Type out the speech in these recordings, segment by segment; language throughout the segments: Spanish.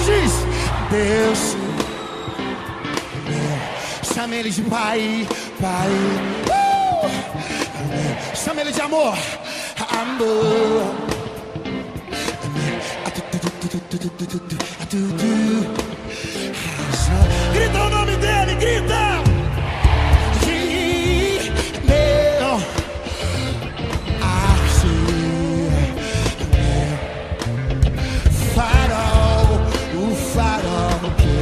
diz: Deus, chama ele de pai, pai. Chama ele de amor, amor. Grita o nome dele, grita. Meu farol, o farol que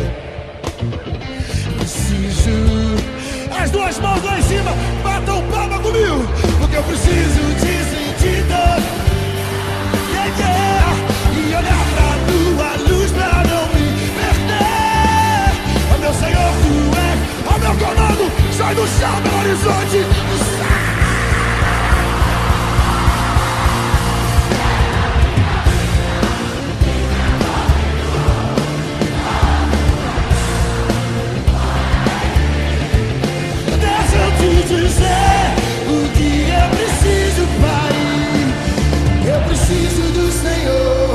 preciso. As duas mãos lá em cima, batam palma comigo, porque eu preciso de sentido. E olhar pra tua luz pra não me perder. Ó meu Senhor, tu és, ó meu comando, sai do chão, meu horizonte, sai. Deixa eu te dizer o que eu preciso, Pai. Eu preciso do Senhor.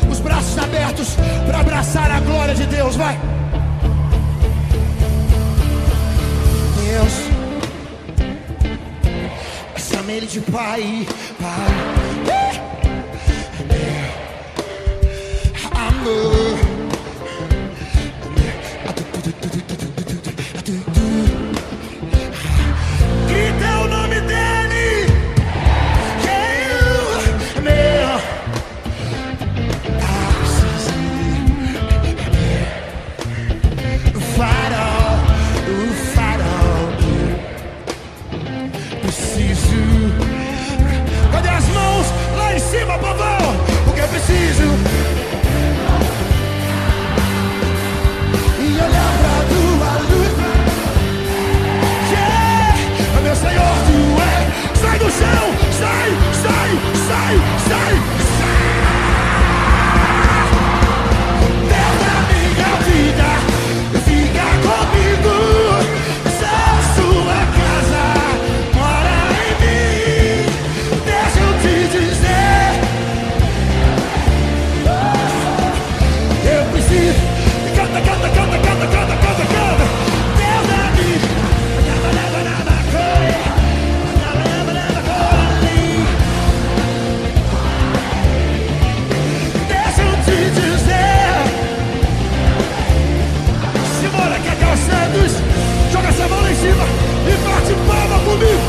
Os braços abertos para abraçar a glória de Deus, vai. Deus, chama ele de pai, pai. Amor. Grita o nome dele. Meu farol, o farol. Preciso. Cadê as mãos lá em cima, povão? Porque eu preciso. E olhar pra tua luz. Yeah! Meu Senhor, tu és. Sai do chão, sai, sai, sai, sai, sai. Deus da minha vida, fica comigo. Sou sua casa, mora em mim. Deixa eu te dizer, eu preciso. Canta, canta, canta, canta, canta, canta, canta. Deus da minha. Deixa eu te dizer. Simona Cacau Santos, joga essa mão lá em cima e bate palma comigo.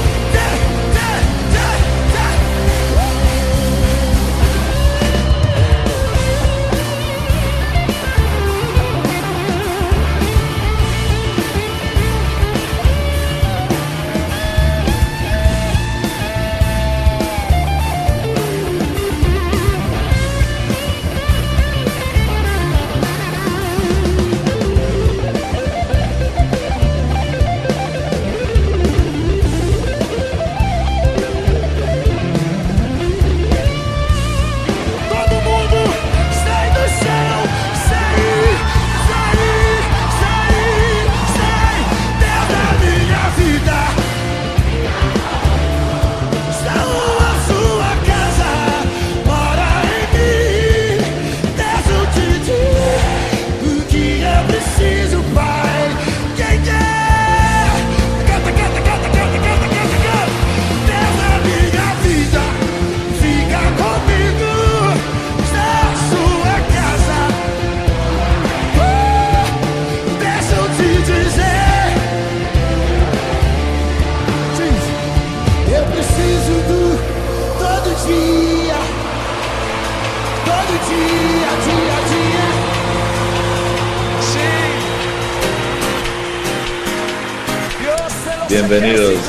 Bienvenidos,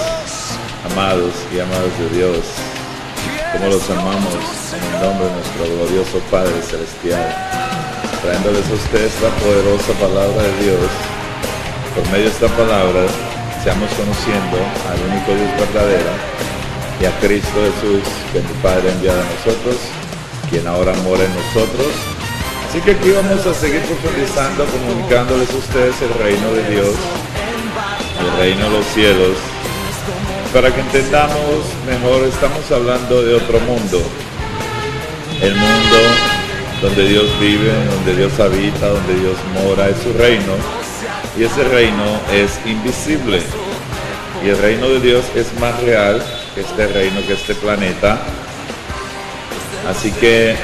amados y amadas de Dios, como los amamos en el nombre de nuestro glorioso Padre Celestial, trayéndoles a ustedes la poderosa palabra de Dios. Por medio de esta palabra, seamos conociendo al único Dios verdadero y a Cristo Jesús, que mi Padre ha enviado a nosotros, quien ahora mora en nosotros Así que aquí vamos a seguir profundizando, comunicándoles a ustedes el reino de Dios, el reino de los cielos. Para que entendamos mejor, estamos hablando de otro mundo. El mundo donde Dios vive, donde Dios habita, donde Dios mora, es su reino. Y ese reino es invisible. Y el reino de Dios es más real que este reino, que este planeta. Así que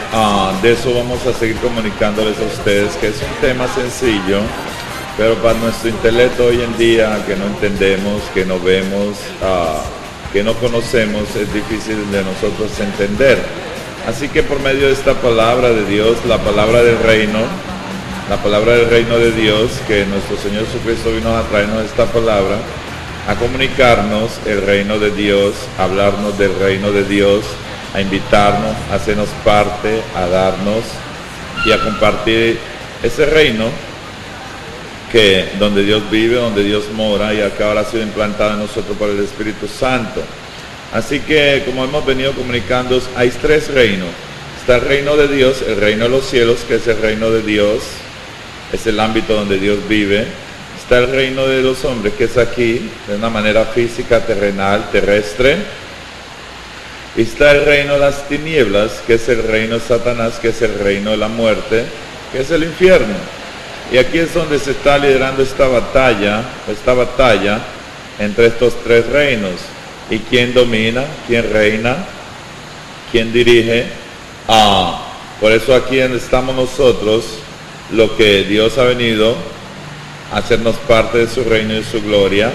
de eso vamos a seguir comunicándoles a ustedes, que es un tema sencillo, pero para nuestro intelecto hoy en día, que no entendemos, que no vemos, que no conocemos, es difícil de nosotros entender. Así que por medio de esta palabra de Dios, la palabra del reino de Dios, que nuestro Señor Jesucristo vino a traernos esta palabra, a comunicarnos el reino de Dios, a hablarnos del reino de Dios, a invitarnos, a hacernos parte, a darnos y a compartir ese reino que donde Dios vive, donde Dios mora, y que ahora ha sido implantado en nosotros por el Espíritu Santo. Así que, como hemos venido comunicando, hay tres reinos. Está el reino de Dios, el reino de los cielos, que es el reino de Dios, es el ámbito donde Dios vive. Está el reino de los hombres, que es aquí, de una manera física, terrenal, terrestre. Y está el reino de las tinieblas, que es el reino de Satanás, que es el reino de la muerte, que es el infierno. Y aquí es donde se está liderando esta batalla entre estos tres reinos. ¿Y quién domina? ¿Quién reina? ¿Quién dirige? Por eso aquí donde estamos nosotros, lo que Dios ha venido a hacernos parte de su reino y de su gloria.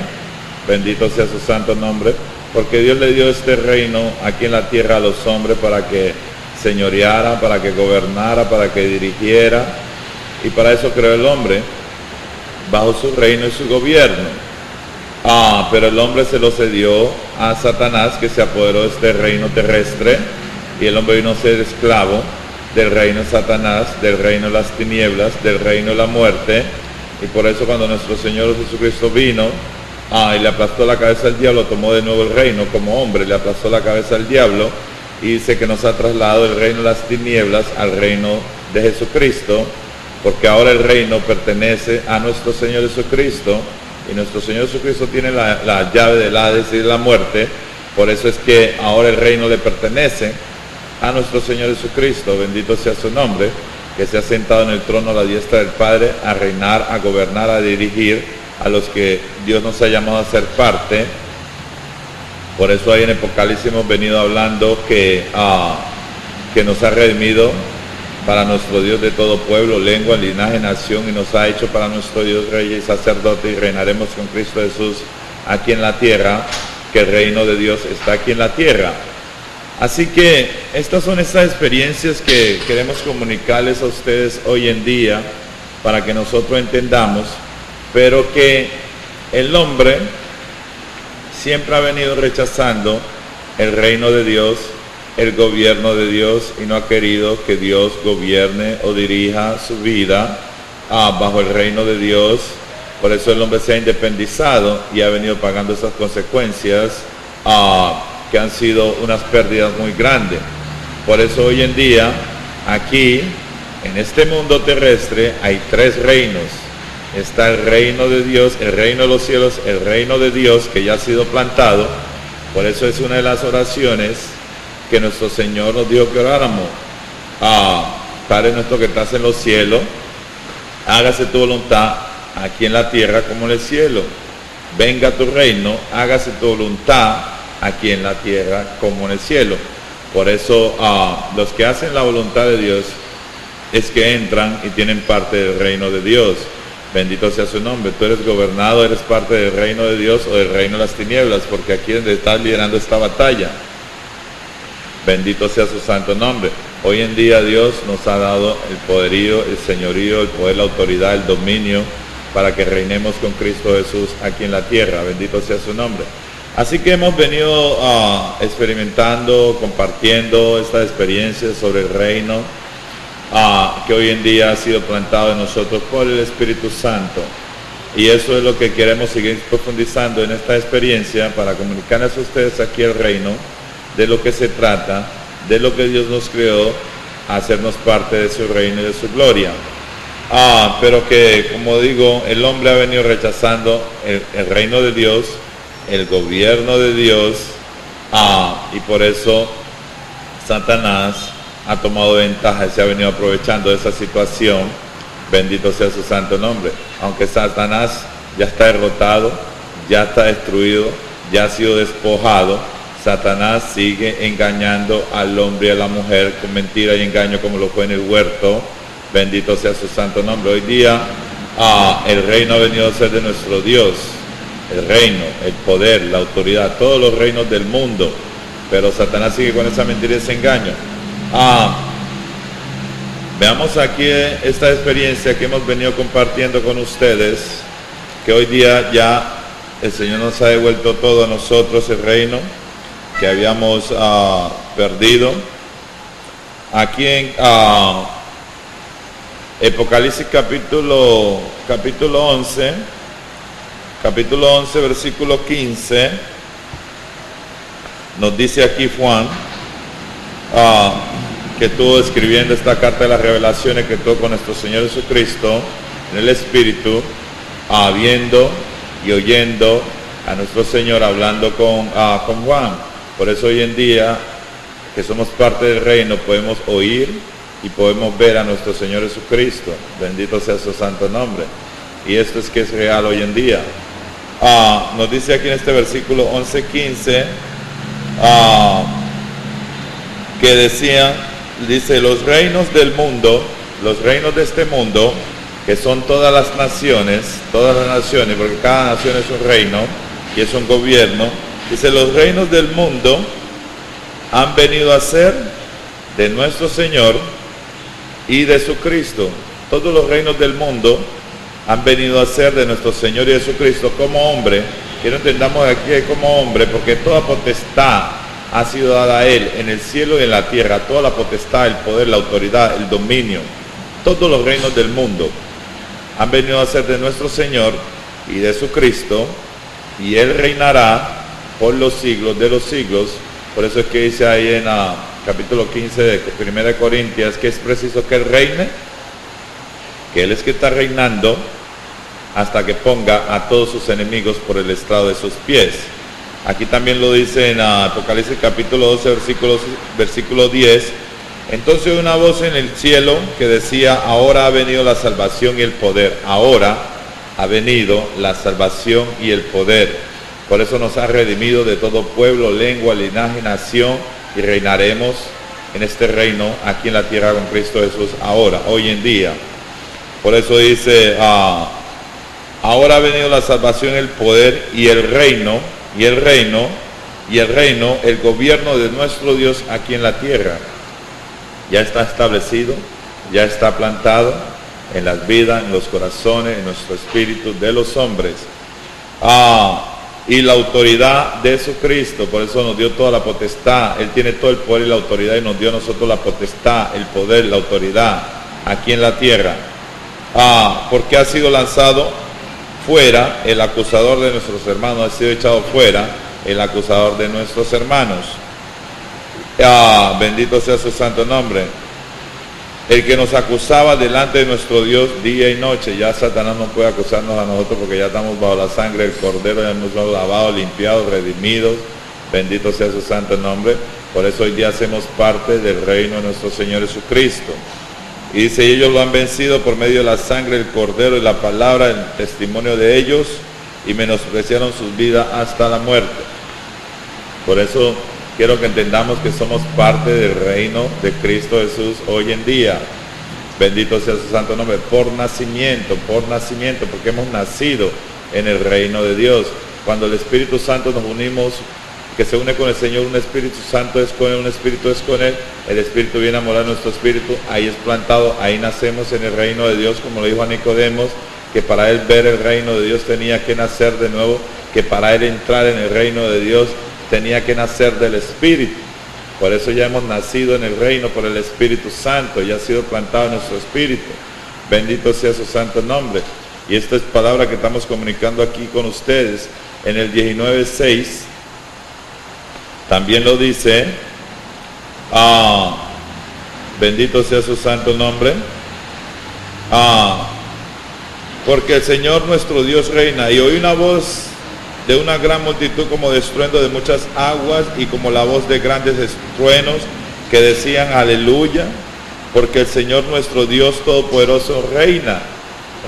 Bendito sea su santo nombre. Porque Dios le dio este reino aquí en la tierra a los hombres para que señoreara, para que gobernara, para que dirigiera. Y para eso creó el hombre, bajo su reino y su gobierno. Pero el hombre se lo cedió a Satanás, que se apoderó de este reino terrestre. Y el hombre vino a ser esclavo del reino de Satanás, del reino de las tinieblas, del reino de la muerte. Y por eso cuando nuestro Señor Jesucristo vino, y le aplastó la cabeza al diablo, tomó de nuevo el reino como hombre, le aplastó la cabeza al diablo, y dice que nos ha trasladado del reino de las tinieblas al reino de Jesucristo, porque ahora el reino pertenece a nuestro Señor Jesucristo, y nuestro Señor Jesucristo tiene la llave del Hades y de la muerte. Por eso es que ahora el reino le pertenece a nuestro Señor Jesucristo, bendito sea su nombre, que se ha sentado en el trono a la diestra del Padre, a reinar, a gobernar, a dirigir a los que Dios nos ha llamado a ser parte. Por eso ahí en Apocalipsis hemos venido hablando que nos ha redimido para nuestro Dios de todo pueblo, lengua, linaje, nación, y nos ha hecho para nuestro Dios rey y sacerdote, y reinaremos con Cristo Jesús aquí en la tierra, que el reino de Dios está aquí en la tierra. Así que estas son estas experiencias que queremos comunicarles a ustedes hoy en día, para que nosotros entendamos, pero que el hombre siempre ha venido rechazando el reino de Dios, el gobierno de Dios, y no ha querido que Dios gobierne o dirija su vida bajo el reino de Dios. Por eso el hombre se ha independizado y ha venido pagando esas consecuencias que han sido unas pérdidas muy grandes. Por eso hoy en día, aquí, en este mundo terrestre, hay tres reinos. Está el reino de Dios, el reino de los cielos, el reino de Dios que ya ha sido plantado. Por eso es una de las oraciones que nuestro Señor nos dijo que oráramos. Padre nuestro que estás en los cielos, hágase tu voluntad aquí en la tierra como en el cielo. Venga tu reino, hágase tu voluntad aquí en la tierra como en el cielo. Por eso los que hacen la voluntad de Dios es que entran y tienen parte del reino de Dios. Bendito sea su nombre. Tú eres gobernado, eres parte del reino de Dios o del reino de las tinieblas, porque aquí es donde estás liderando esta batalla. Bendito sea su santo nombre. Hoy en día Dios nos ha dado el poderío, el señorío, el poder, la autoridad, el dominio, para que reinemos con Cristo Jesús aquí en la tierra. Bendito sea su nombre. Así que hemos venido experimentando, compartiendo estas experiencias sobre el reino que hoy en día ha sido plantado en nosotros por el Espíritu Santo. Y eso es lo que queremos seguir profundizando en esta experiencia, para comunicarles a ustedes aquí el reino, de lo que se trata, de lo que Dios nos creó, a hacernos parte de su reino y de su gloria. Pero que, como digo, el hombre ha venido rechazando el reino de Dios, el gobierno de Dios, y por eso Satanás ha tomado ventaja y se ha venido aprovechando de esa situación. Bendito sea su santo nombre. Aunque Satanás ya está derrotado, ya está destruido, ya ha sido despojado, Satanás sigue engañando al hombre y a la mujer con mentira y engaño, como lo fue en el huerto. Bendito sea su santo nombre. Hoy día el reino ha venido a ser de nuestro Dios. El reino, el poder, la autoridad, todos los reinos del mundo. Pero Satanás sigue con esa mentira y ese engaño. Veamos aquí esta experiencia que hemos venido compartiendo con ustedes, que hoy día ya el Señor nos ha devuelto todo a nosotros, el reino que habíamos perdido. Aquí en Apocalipsis capítulo 11, versículo 15, nos dice aquí Juan, que estuvo escribiendo esta carta de las revelaciones que tuvo con nuestro Señor Jesucristo en el Espíritu, viendo y oyendo a nuestro Señor hablando con Juan. Por eso hoy en día, que somos parte del reino, podemos oír y podemos ver a nuestro Señor Jesucristo. Bendito sea su santo nombre. Y esto es que es real hoy en día. Nos dice aquí en este versículo 11:15, que dice, los reinos del mundo, los reinos de este mundo, que son todas las naciones, porque cada nación es un reino y es un gobierno. Dice, los reinos del mundo han venido a ser de nuestro Señor y de su Cristo. Todos los reinos del mundo han venido a ser de nuestro Señor y de su Cristo como hombre. Quiero entendamos aquí como hombre, porque toda potestad ha sido dada a Él en el cielo y en la tierra. Toda la potestad, el poder, la autoridad, el dominio, todos los reinos del mundo han venido a ser de nuestro Señor y de su Cristo, y Él reinará por los siglos de los siglos. Por eso es que dice ahí en capítulo 15 de 1 Corintios que es preciso que Él reine, que Él es que está reinando hasta que ponga a todos sus enemigos por el estrado de sus pies. Aquí también lo dice en Apocalipsis capítulo 12, versículo 10. Entonces una voz en el cielo que decía, ahora ha venido la salvación y el poder. Ahora ha venido la salvación y el poder. Por eso nos ha redimido de todo pueblo, lengua, linaje, nación, y reinaremos en este reino aquí en la tierra con Cristo Jesús ahora, hoy en día. Por eso dice, ahora ha venido la salvación, el poder y el reino, el gobierno de nuestro Dios aquí en la tierra. Ya está establecido, ya está plantado en las vidas, en los corazones, en nuestro espíritu de los hombres. Y la autoridad de Jesucristo, por eso nos dio toda la potestad. Él tiene todo el poder y la autoridad y nos dio a nosotros la potestad, el poder, la autoridad aquí en la tierra. Porque ha sido lanzado fuera el acusador de nuestros hermanos, ha sido echado fuera el acusador de nuestros hermanos. Bendito sea su santo nombre. El que nos acusaba delante de nuestro Dios día y noche. Ya Satanás no puede acusarnos a nosotros porque ya estamos bajo la sangre del Cordero, ya hemos lavado, limpiados, redimidos. Bendito sea su santo nombre. Por eso hoy día hacemos parte del reino de nuestro Señor Jesucristo. Y dice, ellos lo han vencido por medio de la sangre del Cordero y la palabra, el testimonio de ellos, y menospreciaron sus vidas hasta la muerte. Por eso quiero que entendamos que somos parte del reino de Cristo Jesús hoy en día. Bendito sea su santo nombre. Por nacimiento, porque hemos nacido en el reino de Dios. Cuando el Espíritu Santo nos unimos, que se une con el Señor, un Espíritu Santo es con Él, un Espíritu es con Él, el Espíritu viene a morar en nuestro espíritu, ahí es plantado, ahí nacemos en el reino de Dios, como lo dijo a Nicodemos, que para él ver el reino de Dios tenía que nacer de nuevo, que para él entrar en el reino de Dios tenía que nacer del Espíritu. Por eso ya hemos nacido en el reino por el Espíritu Santo, ya ha sido plantado en nuestro espíritu. Bendito sea su santo nombre. Y esta es palabra que estamos comunicando aquí con ustedes. En el 19:6 también lo dice, Bendito sea su santo nombre. Porque el Señor nuestro Dios reina. Y oí una voz de una gran multitud como de estruendo de muchas aguas y como la voz de grandes truenos que decían aleluya, porque el Señor nuestro Dios todopoderoso reina.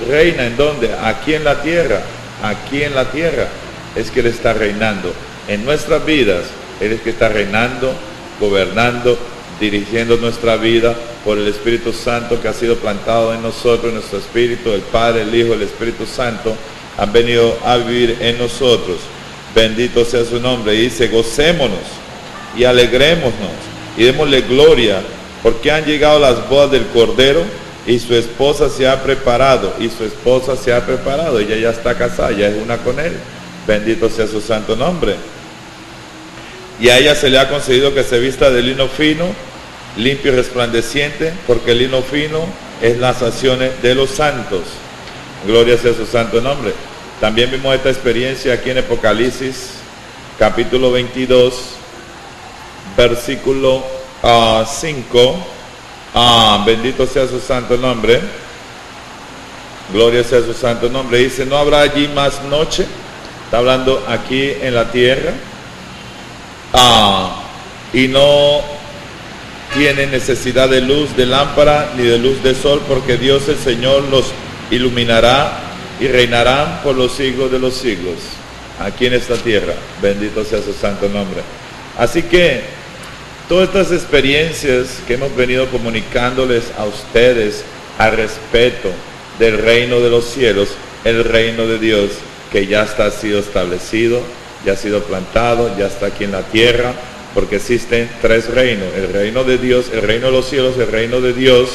¿Reina en dónde? Aquí en la tierra. Aquí en la tierra es que Él está reinando. En nuestras vidas Él es que está reinando, gobernando, dirigiendo nuestra vida por el Espíritu Santo que ha sido plantado en nosotros, en nuestro espíritu. El Padre, el Hijo, el Espíritu Santo han venido a vivir en nosotros. Bendito sea su nombre. Y dice, gocémonos y alegrémonos y démosle gloria, porque han llegado las bodas del Cordero y su esposa se ha preparado. Y su esposa se ha preparado. Ella ya está casada, ya es una con Él. Bendito sea su santo nombre. Y a ella se le ha concedido que se vista de lino fino, limpio y resplandeciente, porque el lino fino es las acciones de los santos. Gloria sea su santo nombre. También vimos esta experiencia aquí en Apocalipsis, capítulo 22, versículo 5. Bendito sea su santo nombre. Gloria sea su santo nombre. Dice, no habrá allí más noche. Está hablando aquí en la tierra. Y no tiene necesidad de luz de lámpara ni de luz de sol, porque Dios el Señor los iluminará y reinarán por los siglos de los siglos aquí en esta tierra. Bendito sea su santo nombre. Así que todas estas experiencias que hemos venido comunicándoles a ustedes al respecto del reino de los cielos, el reino de Dios que ya ha sido establecido, ya ha sido plantado, ya está aquí en la tierra, porque existen tres reinos: el reino de Dios, el reino de los cielos, el reino de Dios.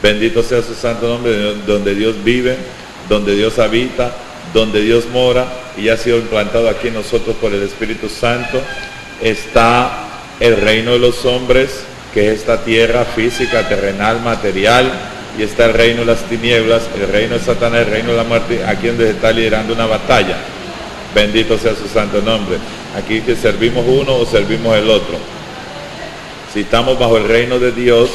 Bendito sea su santo nombre, donde Dios vive, donde Dios habita, donde Dios mora, y ya ha sido implantado aquí en nosotros por el Espíritu Santo. Está el reino de los hombres, que es esta tierra física, terrenal, material, y está el reino de las tinieblas, el reino de Satanás, el reino de la muerte, aquí donde se está liderando una batalla. Bendito sea su santo nombre. Aquí que servimos uno o servimos el otro. Si estamos bajo el reino de Dios,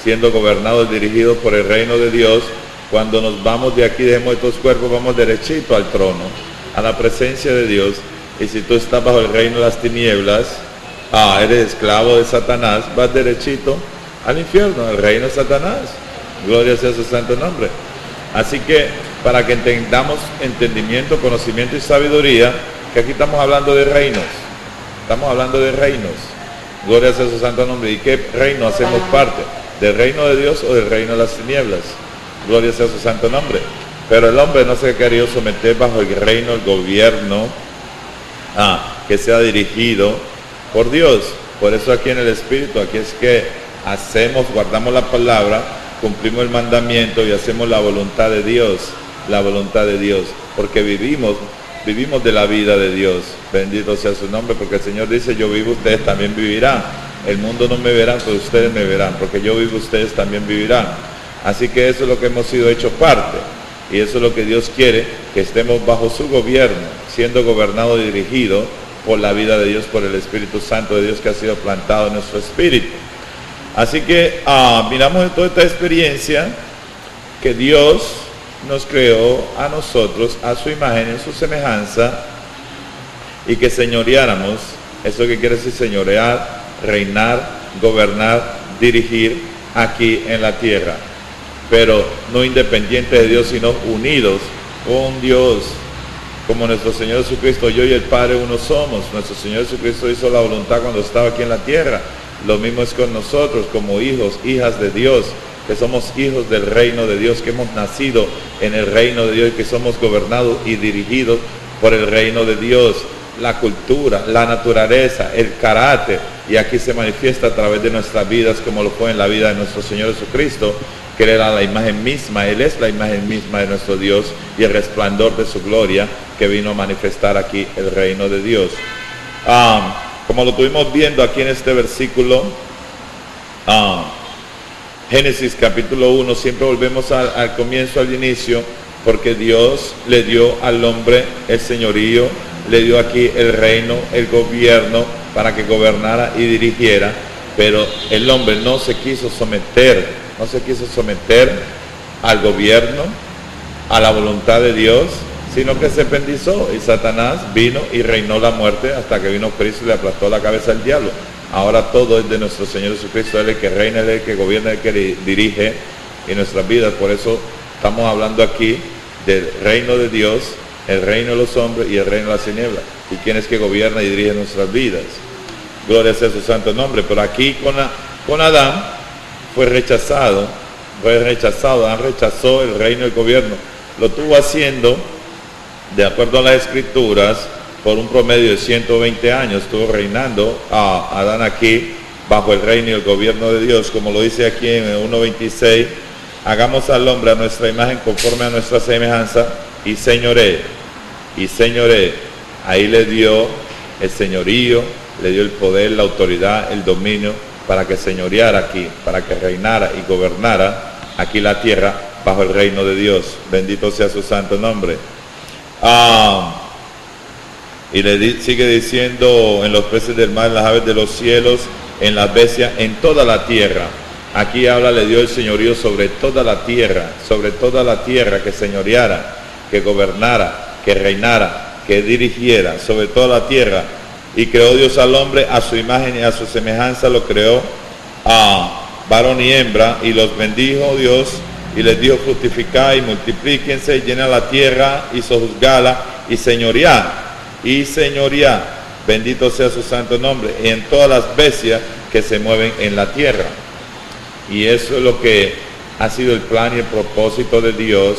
siendo gobernados y dirigidos por el reino de Dios, cuando nos vamos de aquí, dejemos estos cuerpos, vamos derechito al trono, a la presencia de Dios. Y si tú estás bajo el reino de las tinieblas, eres esclavo de Satanás, vas derechito al infierno, al reino de Satanás. Gloria sea su santo nombre. Así que para que entendamos entendimiento, conocimiento y sabiduría, que aquí estamos hablando de reinos. Estamos hablando de reinos. Gloria sea su santo nombre. ¿Y qué reino hacemos parte? ¿Del reino de Dios o del reino de las tinieblas? Gloria sea su santo nombre. Pero el hombre no se ha querido someter bajo el reino, el gobierno, que sea dirigido por Dios. Por eso aquí en el Espíritu, aquí es que guardamos la palabra, cumplimos el mandamiento y hacemos la voluntad de Dios. La voluntad de Dios, porque vivimos de la vida de Dios. Bendito sea su nombre, porque el Señor dice, yo vivo, ustedes también vivirán. El mundo no me verá, pero ustedes me verán, porque yo vivo, ustedes también vivirán. Así que eso es lo que hemos sido hecho parte, y eso es lo que Dios quiere, que estemos bajo su gobierno, siendo gobernado y dirigido por la vida de Dios, por el Espíritu Santo de Dios que ha sido plantado en nuestro espíritu. Así que miramos toda esta experiencia que Dios nos creó a nosotros a su imagen, en su semejanza, y que señoreáramos. Eso que quiere decir señorear, reinar, gobernar, dirigir aquí en la tierra, pero no independientes de Dios, sino unidos con Dios, como nuestro Señor Jesucristo. Yo y el Padre uno somos. Nuestro Señor Jesucristo hizo la voluntad cuando estaba aquí en la tierra. Lo mismo es con nosotros, como hijos, hijas de Dios, que somos hijos del reino de Dios, que hemos nacido en el reino de Dios y que somos gobernados y dirigidos por el reino de Dios. La cultura, la naturaleza, el carácter, y aquí se manifiesta a través de nuestras vidas, como lo fue en la vida de nuestro Señor Jesucristo, que Él era la imagen misma, Él es la imagen misma de nuestro Dios y el resplandor de su gloria que vino a manifestar aquí el reino de Dios. Como lo estuvimos viendo aquí en este versículo, Génesis capítulo 1, siempre volvemos al comienzo, al inicio, porque Dios le dio al hombre el señorío, le dio aquí el reino, el gobierno, para que gobernara y dirigiera. pero el hombre no se quiso someter al gobierno, a la voluntad de Dios, sino que se pendizó, y Satanás vino y reinó la muerte hasta que vino Cristo y le aplastó la cabeza al diablo. Ahora todo es de nuestro Señor Jesucristo, Él es el que reina, Él es el que gobierna, Él es el que dirige en nuestras vidas. Por eso estamos hablando aquí del reino de Dios, el reino de los hombres y el reino de las tinieblas, y quién es que gobierna y dirige nuestras vidas. Gloria sea su santo nombre. Pero aquí con Adán fue rechazado, Adán rechazó el reino y el gobierno. Lo estuvo haciendo, de acuerdo a las escrituras, por un promedio de 120 años, estuvo reinando a Adán aquí, bajo el reino y el gobierno de Dios, como lo dice aquí en 1:26, hagamos al hombre a nuestra imagen, conforme a nuestra semejanza, y señoree. Ahí le dio el señorío, le dio el poder, la autoridad, el dominio, para que señoreara aquí, para que reinara y gobernara aquí la tierra, bajo el reino de Dios. Bendito sea su santo nombre. Y sigue diciendo: en los peces del mar, en las aves de los cielos, en las bestias, en toda la tierra. Aquí le dio el señorío sobre toda la tierra, que señoreara, que gobernara, que reinara, que dirigiera sobre toda la tierra. Y creó Dios al hombre a su imagen y a su semejanza lo creó, varón y hembra, y los bendijo Dios y les dijo: fructificad y multiplíquense, llena la tierra y sojuzgala, y señoread. Bendito sea su santo nombre, y en todas las bestias que se mueven en la tierra. Y eso es lo que ha sido el plan y el propósito de Dios,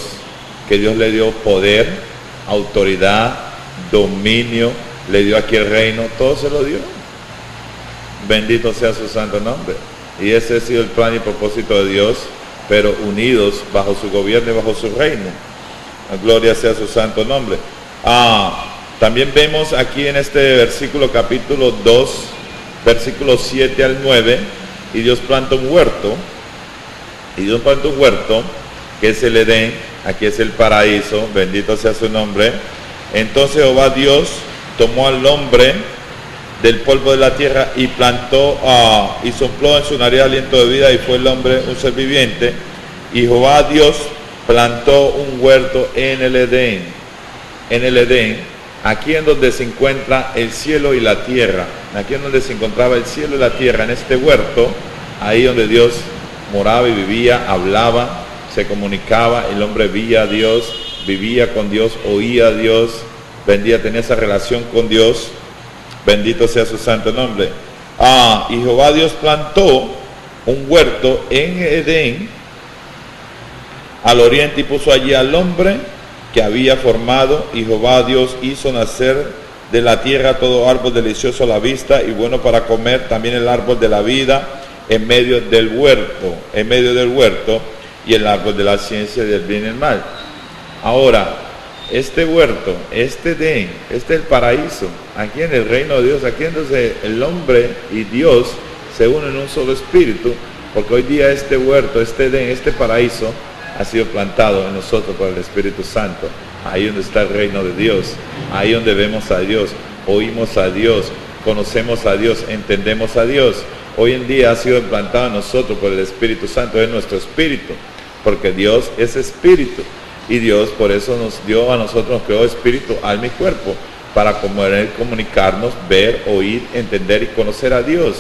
que Dios le dio poder, autoridad, dominio, le dio aquí el reino, todo se lo dio. Bendito sea su santo nombre. Y ese ha sido el plan y propósito de Dios, pero unidos bajo su gobierno y bajo su reino. Gloria sea su santo nombre. También vemos aquí en este versículo, capítulo 2, versículos 7 al 9, y Dios planta un huerto, que es el Edén, aquí es el paraíso, bendito sea su nombre. Entonces Jehová Dios tomó al hombre del polvo de la tierra y plantó, y sopló en su nariz aliento de vida, y fue el hombre un ser viviente. Y Jehová Dios plantó un huerto en el Edén, aquí en donde se encuentra el cielo y la tierra, aquí en donde se encontraba el cielo y la tierra, en este huerto, ahí donde Dios moraba y vivía, hablaba, se comunicaba, el hombre veía a Dios, vivía con Dios, oía a Dios, tenía esa relación con Dios. Bendito sea su santo nombre. Y Jehová Dios plantó un huerto en Edén, al oriente, y puso allí al hombre que había formado. Y Jehová Dios hizo nacer de la tierra todo árbol delicioso a la vista y bueno para comer, también el árbol de la vida en medio del huerto, y el árbol de la ciencia del bien y el mal. Ahora, este huerto, este Edén, este es el paraíso, aquí en el reino de Dios, aquí entonces el hombre y Dios se unen en un solo espíritu, porque hoy día este huerto, este Edén, este paraíso ha sido plantado en nosotros por el Espíritu Santo. Ahí donde está el reino de Dios, ahí donde vemos a Dios, oímos a Dios, conocemos a Dios, entendemos a Dios. Hoy en día ha sido implantado en nosotros por el Espíritu Santo, es nuestro espíritu, porque Dios es espíritu. Y Dios por eso nos dio a nosotros, nos creó espíritu, alma y cuerpo, para poder comunicarnos, ver, oír, entender y conocer a Dios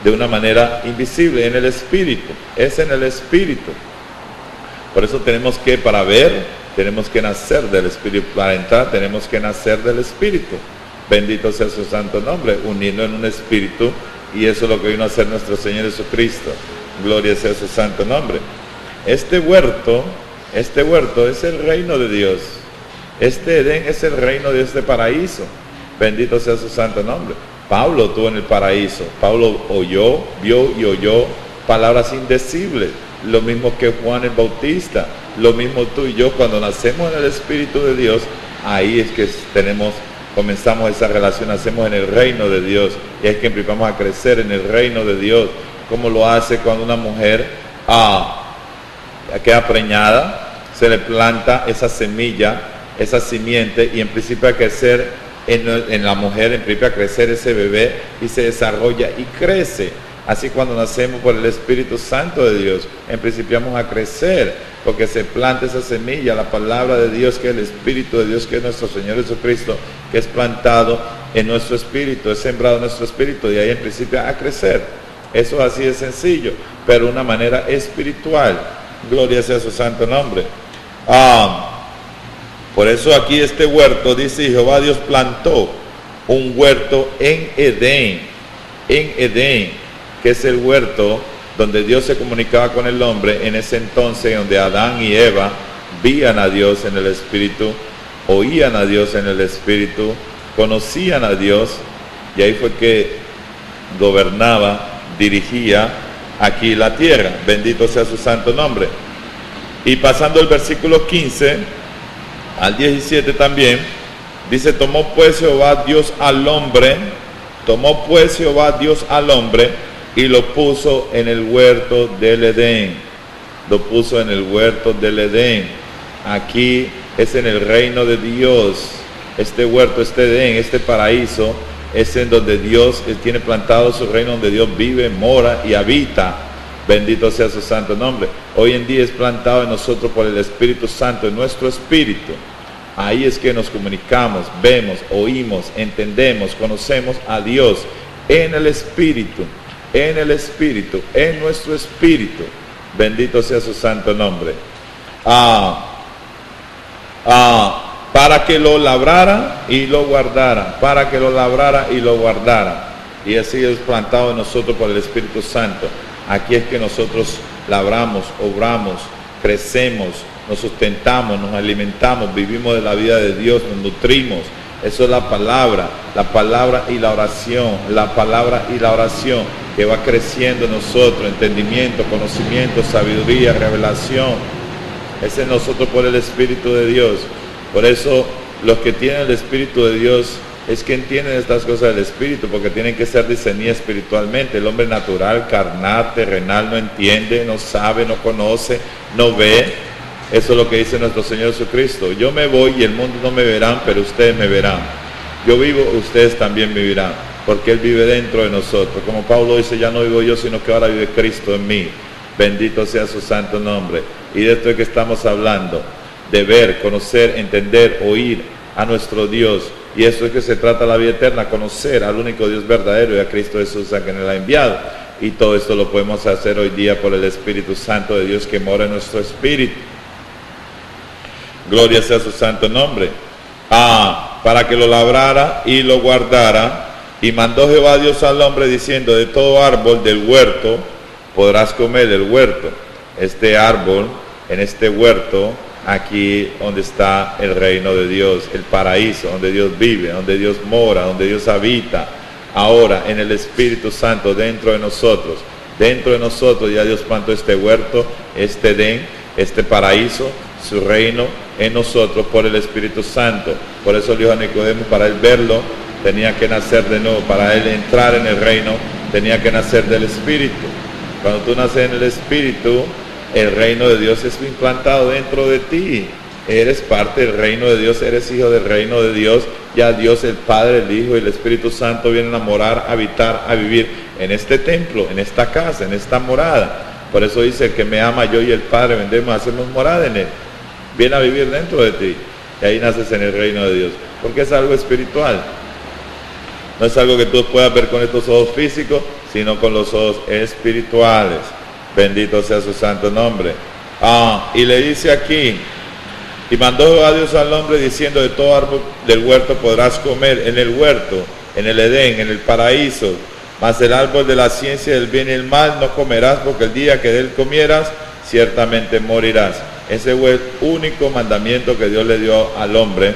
de una manera invisible, en el espíritu, es en el espíritu. Por eso tenemos que, para ver, tenemos que nacer del espíritu, para entrar tenemos que nacer del espíritu. Bendito sea su santo nombre, uniendo en un espíritu, y eso es lo que vino a hacer nuestro Señor Jesucristo. Gloria sea su santo nombre. Este huerto es el reino de Dios. Este Edén es el reino de este paraíso. Bendito sea su santo nombre. Pablo estuvo en el paraíso. Pablo vio y oyó palabras indecibles. Lo mismo que Juan el Bautista. Lo mismo tú y yo, cuando nacemos en el Espíritu de Dios, ahí es que comenzamos esa relación, nacemos en el reino de Dios. Y es que empezamos a crecer en el reino de Dios. Como lo hace cuando una mujer queda preñada, se le planta esa semilla, esa simiente, y empieza a crecer en la mujer, empieza a crecer ese bebé y se desarrolla y crece Así cuando nacemos por el Espíritu Santo de Dios, principiamos a crecer, porque se planta esa semilla, la palabra de Dios, que es el Espíritu de Dios, que es nuestro Señor Jesucristo, que es plantado en nuestro espíritu, es sembrado en nuestro espíritu, y ahí en principio a crecer. Eso así de sencillo, pero de una manera espiritual. Gloria sea su santo nombre. Por eso aquí este huerto dice: Jehová Dios plantó un huerto en Edén, que es el huerto donde Dios se comunicaba con el hombre en ese entonces, donde Adán y Eva veían a Dios en el Espíritu, oían a Dios en el Espíritu, conocían a Dios, y ahí fue que gobernaba, dirigía aquí la tierra. Bendito sea su santo nombre. Y pasando el versículo 15 al 17 también, dice: tomó pues Jehová Dios al hombre, y lo puso en el huerto del Edén. Aquí es en el reino de Dios. Este huerto, este Edén, este paraíso, es en donde Dios tiene plantado su reino, donde Dios vive, mora y habita. Bendito sea su santo nombre. Hoy en día es plantado en nosotros por el Espíritu Santo, en nuestro espíritu. Ahí es que nos comunicamos, vemos, oímos, entendemos, conocemos a Dios en el Espíritu, en nuestro espíritu. Bendito sea su santo nombre. Para que lo labrara y lo guardara, y así es plantado en nosotros por el Espíritu Santo. Aquí es que nosotros labramos, obramos, crecemos, nos sustentamos, nos alimentamos, vivimos de la vida de Dios, nos nutrimos. Eso es la palabra y la oración, que va creciendo en nosotros: entendimiento, conocimiento, sabiduría, revelación. Es en nosotros por el Espíritu de Dios. Por eso los que tienen el Espíritu de Dios es que entienden estas cosas del Espíritu, porque tienen que ser discernidas espiritualmente. El hombre natural, carnal, terrenal, no entiende, no sabe, no conoce, no ve. Eso es lo que dice nuestro Señor Jesucristo: yo me voy y el mundo no me verán, pero ustedes me verán. Yo vivo, ustedes también vivirán, porque Él vive dentro de nosotros. Como Pablo dice: ya no vivo yo, sino que ahora vive Cristo en mí. Bendito sea su santo nombre. Y de esto es que estamos hablando: de ver, conocer, entender, oír a nuestro Dios. Y eso es que se trata la vida eterna: conocer al único Dios verdadero y a Cristo Jesús, a quien Él ha enviado. Y todo esto lo podemos hacer hoy día por el Espíritu Santo de Dios que mora en nuestro espíritu. Gloria sea su santo nombre. Para que lo labrara y lo guardara. Y mandó Jehová Dios al hombre diciendo: de todo árbol del huerto podrás comer del huerto. Este árbol, en este huerto, aquí donde está el reino de Dios, el paraíso, donde Dios vive, donde Dios mora, donde Dios habita. Ahora en el Espíritu Santo dentro de nosotros ya Dios plantó este huerto, este Edén, este paraíso, su reino en nosotros por el Espíritu Santo. Por eso le dijo a Nicodemo: para él verlo tenía que nacer de nuevo, para él entrar en el reino tenía que nacer del Espíritu. Cuando tú naces en el Espíritu, el reino de Dios es implantado dentro de ti. Eres parte del reino de Dios, eres hijo del reino de Dios. Ya Dios, el Padre, el Hijo y el Espíritu Santo vienen a morar, a habitar, a vivir en este templo, en esta casa, en esta morada. Por eso dice: el que me ama, yo y el Padre vendremos a hacernos morada en él. Viene a vivir dentro de ti, y ahí naces en el reino de Dios, porque es algo espiritual. No es algo que tú puedas ver con estos ojos físicos, sino con los ojos espirituales. Bendito sea su santo nombre. Y le dice aquí: y mandó a Dios al hombre diciendo: de todo árbol del huerto podrás comer, en el huerto, en el Edén, en el paraíso, mas el árbol de la ciencia del bien y el mal no comerás, porque el día que de él comieras, ciertamente morirás. Ese fue el único mandamiento que Dios le dio al hombre.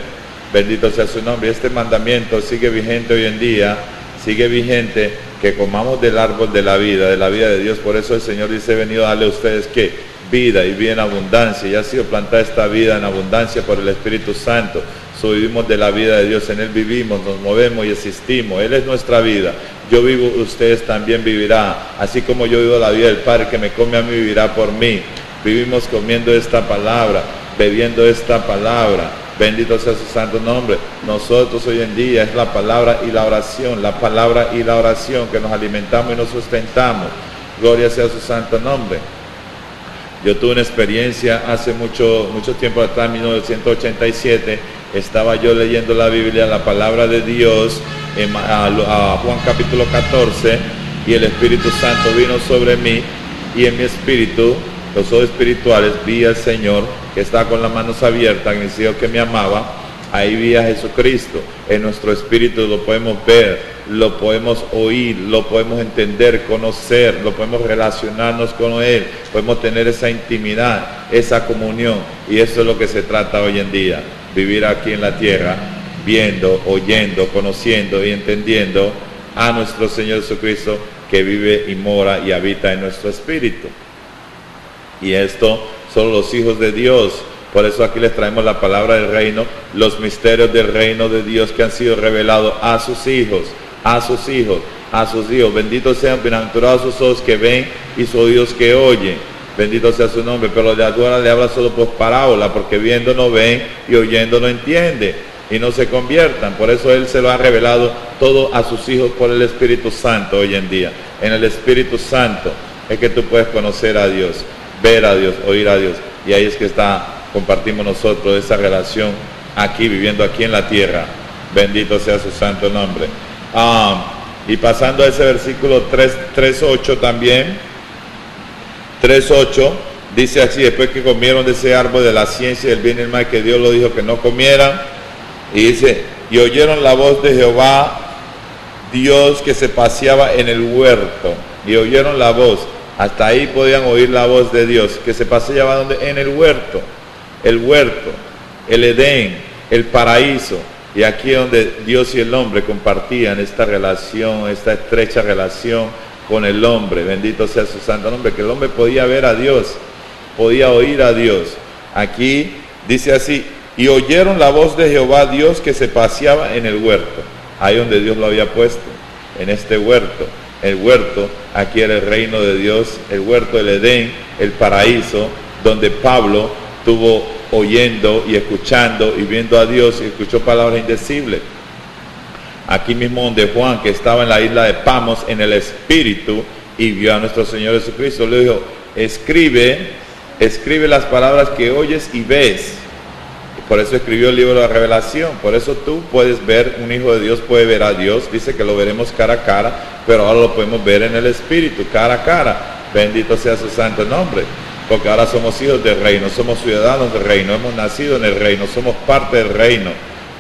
Bendito sea su nombre. Este mandamiento sigue vigente hoy en día, sigue vigente, que comamos del árbol de la vida de Dios. Por eso el Señor dice: he venido a darle a ustedes ¿qué? Vida, y vida en abundancia. Y ha sido plantada esta vida en abundancia por el Espíritu Santo. Vivimos de la vida de Dios, en Él vivimos, nos movemos y existimos. Él es nuestra vida. Yo vivo, ustedes también vivirán. Así como yo vivo la vida del Padre, que me come a mí, vivirá por mí. Vivimos comiendo esta palabra, bebiendo esta palabra. Bendito sea su santo nombre. Nosotros hoy en día es la palabra y la oración que nos alimentamos y nos sustentamos. Gloria sea su santo nombre. Yo tuve una experiencia hace mucho tiempo atrás, en 1987, estaba yo leyendo la Biblia, la palabra de Dios, a Juan capítulo 14, y el Espíritu Santo vino sobre mí, y en mi espíritu, los ojos espirituales, vi al Señor, que estaba con las manos abiertas, en el cielo que me amaba. Ahí vi a Jesucristo. En nuestro espíritu lo podemos ver, lo podemos oír, lo podemos entender, conocer, lo podemos relacionarnos con Él, podemos tener esa intimidad, esa comunión, y eso es lo que se trata hoy en día, vivir aquí en la tierra, viendo, oyendo, conociendo y entendiendo a nuestro Señor Jesucristo, que vive y mora y habita en nuestro espíritu. Y esto son los hijos de Dios. Por eso aquí les traemos la palabra del reino, los misterios del reino de Dios que han sido revelados a sus hijos, a sus hijos, a sus hijos. Benditos sean, bienaventurados sus ojos que ven y sus oídos que oyen. Bendito sea su nombre. Pero de ahora le habla solo por parábola, porque viendo no ven y oyendo no entiende, y no se conviertan. Por eso Él se lo ha revelado todo a sus hijos por el Espíritu Santo hoy en día. En el Espíritu Santo es que tú puedes conocer a Dios, ver a Dios, oír a Dios. Y ahí es que compartimos nosotros esa relación aquí, viviendo aquí en la tierra. Bendito sea su santo nombre. Y pasando a ese versículo 3:8 también. 3:8 dice así: después que comieron de ese árbol de la ciencia del bien y el mal, que Dios lo dijo que no comieran. Y dice: y oyeron la voz de Jehová, Dios, que se paseaba en el huerto. Y oyeron la voz. Hasta ahí podían oír la voz de Dios, que se paseaba donde, en el huerto, el Edén, el paraíso. Y aquí es donde Dios y el hombre compartían esta relación, esta estrecha relación con el hombre. Bendito sea su santo nombre, que el hombre podía ver a Dios, podía oír a Dios. Aquí dice así: y oyeron la voz de Jehová, Dios, que se paseaba en el huerto. Ahí donde Dios lo había puesto, en este huerto. El huerto, aquí era el reino de Dios, el huerto del Edén, el paraíso, donde Pablo estuvo oyendo y escuchando y viendo a Dios y escuchó palabras indecibles. Aquí mismo donde Juan, que estaba en la isla de Pamos en el Espíritu y vio a nuestro Señor Jesucristo, le dijo: escribe las palabras que oyes y ves. Por eso escribió el libro de la Revelación. Por eso tú puedes ver, un hijo de Dios puede ver a Dios. Dice que lo veremos cara a cara, pero ahora lo podemos ver en el Espíritu, cara a cara. Bendito sea su santo nombre. Porque ahora somos hijos del reino, somos ciudadanos del reino, hemos nacido en el reino, somos parte del reino.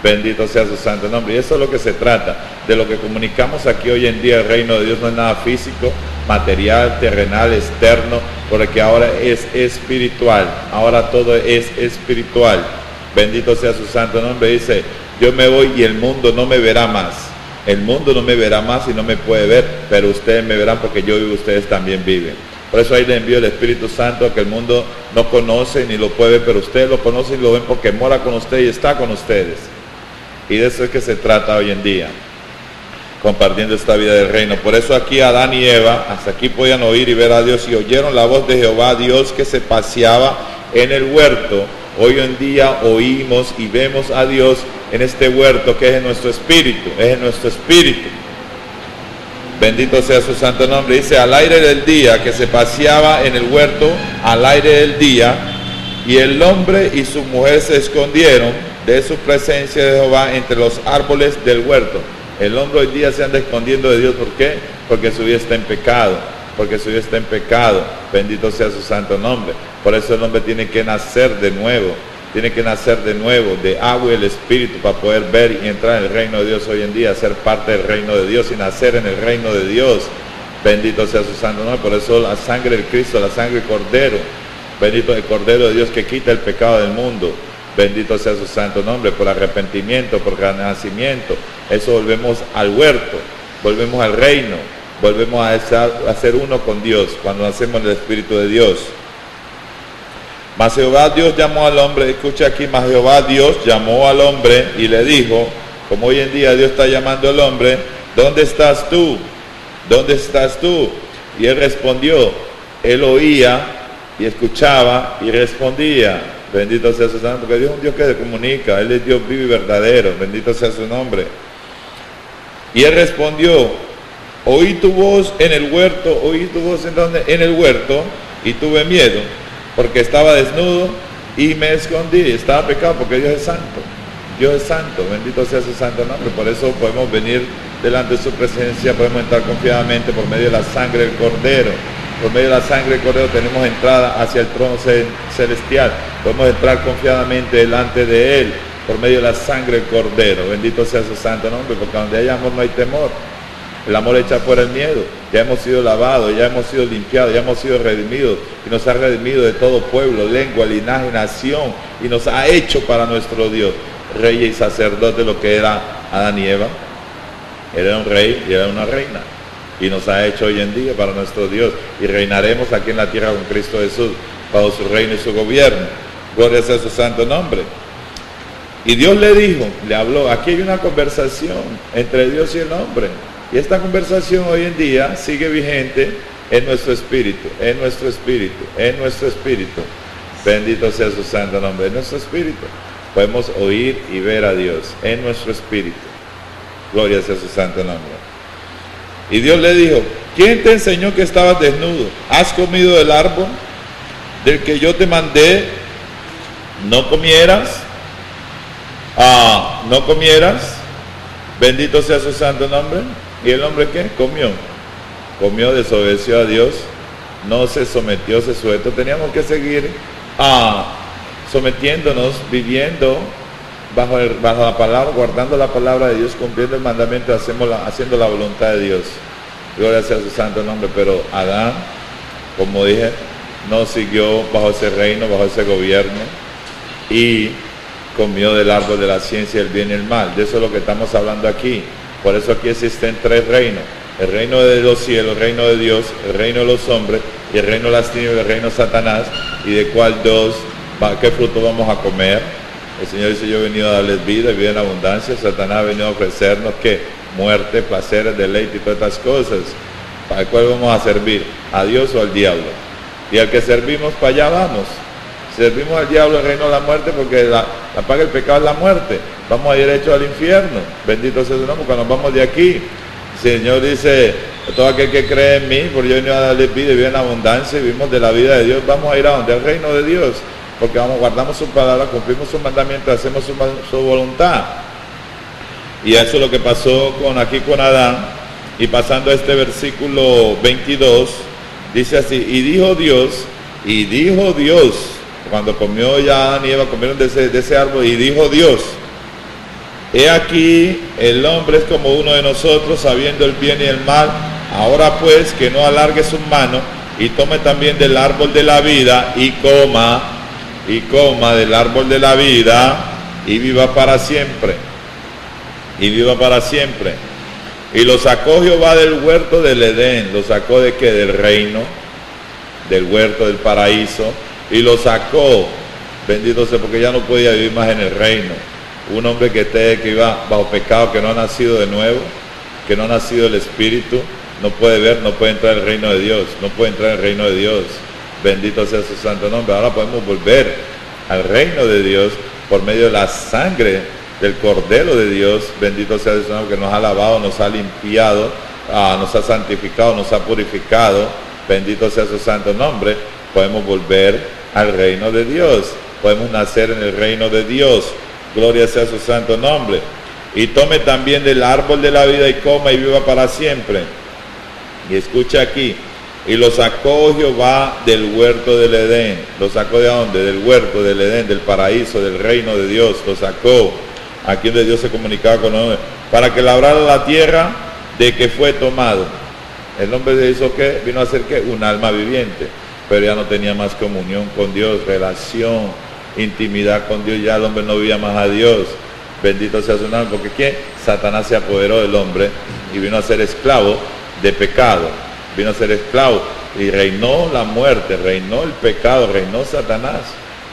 Bendito sea su santo nombre. Y eso es lo que se trata, de lo que comunicamos aquí hoy en día. El reino de Dios no es nada físico, material, terrenal, externo, porque ahora es espiritual. Ahora todo es espiritual. Bendito sea su santo nombre. Dice: yo me voy y el mundo no me verá más. El mundo no me verá más y no me puede ver, pero ustedes me verán, porque yo vivo, ustedes también viven. Por eso ahí le envío el Espíritu Santo, que el mundo no conoce ni lo puede ver, pero ustedes lo conocen y lo ven, porque mora con ustedes y está con ustedes. Y de eso es que se trata hoy en día, compartiendo esta vida del reino. Por eso aquí Adán y Eva, hasta aquí podían oír y ver a Dios, y oyeron la voz de Jehová, Dios, que se paseaba en el huerto. Hoy en día oímos y vemos a Dios en este huerto, que es en nuestro espíritu, Bendito sea su santo nombre. Dice: al aire del día, que se paseaba en el huerto al aire del día, y el hombre y su mujer se escondieron de su presencia de Jehová entre los árboles del huerto. El hombre hoy día se anda escondiendo de Dios. ¿Por qué? Porque su vida está en pecado. Bendito sea su santo nombre. Por eso el hombre tiene que nacer de nuevo, de agua y el Espíritu, para poder ver y entrar en el reino de Dios hoy en día, ser parte del reino de Dios y nacer en el reino de Dios. Bendito sea su santo nombre. Por eso la sangre del Cristo, la sangre del Cordero, bendito el Cordero de Dios, que quita el pecado del mundo. Bendito sea su santo nombre. Por arrepentimiento, por renacimiento, eso volvemos al huerto, volvemos al reino, volvemos a ser uno con Dios cuando nacemos en el Espíritu de Dios. Mas Jehová Dios llamó al hombre, escucha aquí: mas Jehová Dios llamó al hombre y le dijo, como hoy en día Dios está llamando al hombre: ¿dónde estás tú? ¿Dónde estás tú? Y él respondió. Él oía y escuchaba y respondía. Bendito sea su santo, porque Dios es un Dios que se comunica, Él es Dios vivo y verdadero, bendito sea su nombre. Y él respondió, oí tu voz en el huerto, oí tu voz en donde, en el huerto, y tuve miedo, porque estaba desnudo y me escondí, estaba pecado, porque Dios es santo, bendito sea su santo nombre. Por eso podemos venir delante de su presencia, podemos entrar confiadamente por medio de la sangre del Cordero. Por medio de la sangre del Cordero tenemos entrada hacia el trono celestial, podemos entrar confiadamente delante de Él, por medio de la sangre del Cordero, bendito sea su santo nombre, porque donde hay amor no hay temor. El amor echa fuera el miedo. Ya hemos sido lavados, ya hemos sido limpiados, ya hemos sido redimidos, y nos ha redimido de todo pueblo, lengua, linaje, nación, y nos ha hecho para nuestro Dios rey y sacerdote, lo que era Adán y Eva. Él era un rey y era una reina, y nos ha hecho hoy en día para nuestro Dios, y reinaremos aquí en la tierra con Cristo Jesús, bajo su reino y su gobierno. Gloria sea su santo nombre. Y Dios le dijo, le habló, aquí hay una conversación entre Dios y el hombre, y esta conversación hoy en día sigue vigente en nuestro espíritu, en nuestro espíritu, en nuestro espíritu. Bendito sea su santo nombre, en nuestro espíritu. Podemos oír y ver a Dios en nuestro espíritu. Gloria sea su santo nombre. Y Dios le dijo, ¿quién te enseñó que estabas desnudo? ¿Has comido del árbol del que yo te mandé no comieras? No comieras. Bendito sea su santo nombre. ¿Y el hombre qué? Comió, desobedeció a Dios, no se sometió, se sujetó. Teníamos que seguir sometiéndonos, viviendo bajo la palabra, guardando la palabra de Dios, cumpliendo el mandamiento, haciendo la voluntad de Dios. Gloria sea su santo nombre. Pero Adán, como dije, no siguió bajo ese reino, bajo ese gobierno, y comió del árbol de la ciencia del bien y el mal. De eso es lo que estamos hablando aquí. Por eso aquí existen tres reinos: el reino de los cielos, el reino de Dios, el reino de los hombres, y el reino de las tinieblas, el reino de Satanás. Y de cuál qué fruto vamos a comer. El Señor dice, yo he venido a darles vida y vida en abundancia. Satanás ha venido a ofrecernos ¿qué? Muerte, placeres, deleite y todas estas cosas. ¿Para cuál vamos a servir? ¿A Dios o al diablo? Y al que servimos, para allá vamos. Servimos al diablo, el reino de la muerte, porque la paga del pecado es la muerte. Vamos a ir hechos al infierno. Bendito sea su nombre cuando nos vamos de aquí. El Señor dice, todo aquel que cree en mí, porque yo he venido a darle vida y vida en abundancia, y vivimos de la vida de Dios, vamos a ir a donde, al reino de Dios, porque guardamos su palabra, cumplimos sus mandamientos, hacemos su voluntad. Y eso es lo que pasó aquí con Adán. Y pasando a este versículo 22, dice así, y dijo Dios, cuando comió ya Adán y Eva, comieron de ese árbol, y dijo Dios, he aquí, el hombre es como uno de nosotros, sabiendo el bien y el mal. Ahora pues, que no alargue su mano, y tome también del árbol de la vida, y coma del árbol de la vida, y viva para siempre. Y lo sacó Jehová del huerto del Edén. ¿Lo sacó de qué? Del reino, del huerto, del paraíso. Y lo sacó, bendito sea, porque ya no podía vivir más en el reino. Un hombre que iba bajo pecado, que no ha nacido de nuevo, que no ha nacido del Espíritu, no puede ver, no puede entrar al reino de Dios, no puede entrar al reino de Dios. Bendito sea su santo nombre. Ahora podemos volver al reino de Dios por medio de la sangre del Cordero de Dios. Bendito sea su nombre, que nos ha lavado, nos ha limpiado, nos ha santificado, nos ha purificado. Bendito sea su santo nombre. Podemos volver al reino de Dios, podemos nacer en el reino de Dios. Gloria sea su santo nombre. Y tome también del árbol de la vida y coma y viva para siempre. Y escucha aquí, y lo sacó Jehová del huerto del Edén. ¿Lo sacó de dónde? Del huerto del Edén, del paraíso, del reino de Dios. Lo sacó aquí donde Dios se comunicaba con el hombre, para que labrara la tierra de que fue tomado. El hombre se hizo ¿qué? Vino a ser ¿qué? Un alma viviente, pero ya no tenía más comunión con Dios, relación, intimidad con Dios. Ya el hombre no vivía más a Dios. Bendito sea su nombre, porque ¿qué? Satanás se apoderó del hombre y vino a ser esclavo de pecado, vino a ser esclavo y reinó la muerte, reinó el pecado, reinó Satanás,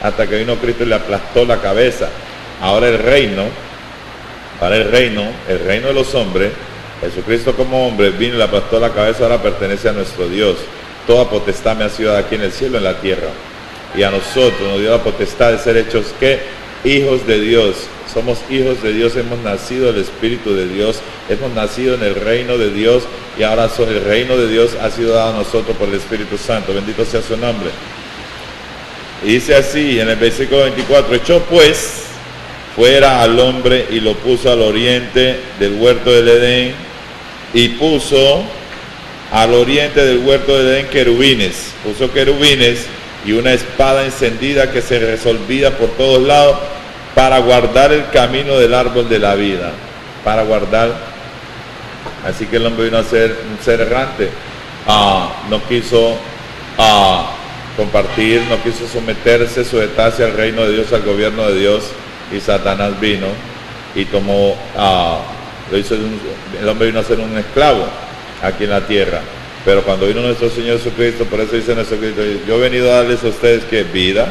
hasta que vino Cristo y le aplastó la cabeza. Ahora el reino de los hombres, Jesucristo como hombre vino y le aplastó la cabeza, ahora pertenece a nuestro Dios. Toda potestad me ha sido dada aquí en el cielo y en la tierra. y a nosotros nos dio la potestad de ser hechos, ¿qué? Hijos de Dios. Somos hijos de Dios, hemos nacido del Espíritu de Dios, hemos nacido en el reino de Dios, y ahora el reino de Dios ha sido dado a nosotros por el Espíritu Santo. Bendito sea su nombre. Y dice así en el versículo 24: echó pues fuera al hombre y lo puso al oriente del huerto del Edén, y puso al oriente del huerto del Edén querubines. Puso querubines y una espada encendida que se resolvía por todos lados para guardar el camino del árbol de la vida. Para guardar. Así que el hombre vino a ser un ser errante. No quiso compartir, no quiso someterse, sujetarse al reino de Dios, al gobierno de Dios, y Satanás vino y tomó, el hombre vino a ser un esclavo aquí en la tierra. Pero cuando vino nuestro Señor Jesucristo, por eso dice nuestro Cristo: yo he venido a darles a ustedes ¿qué? Vida.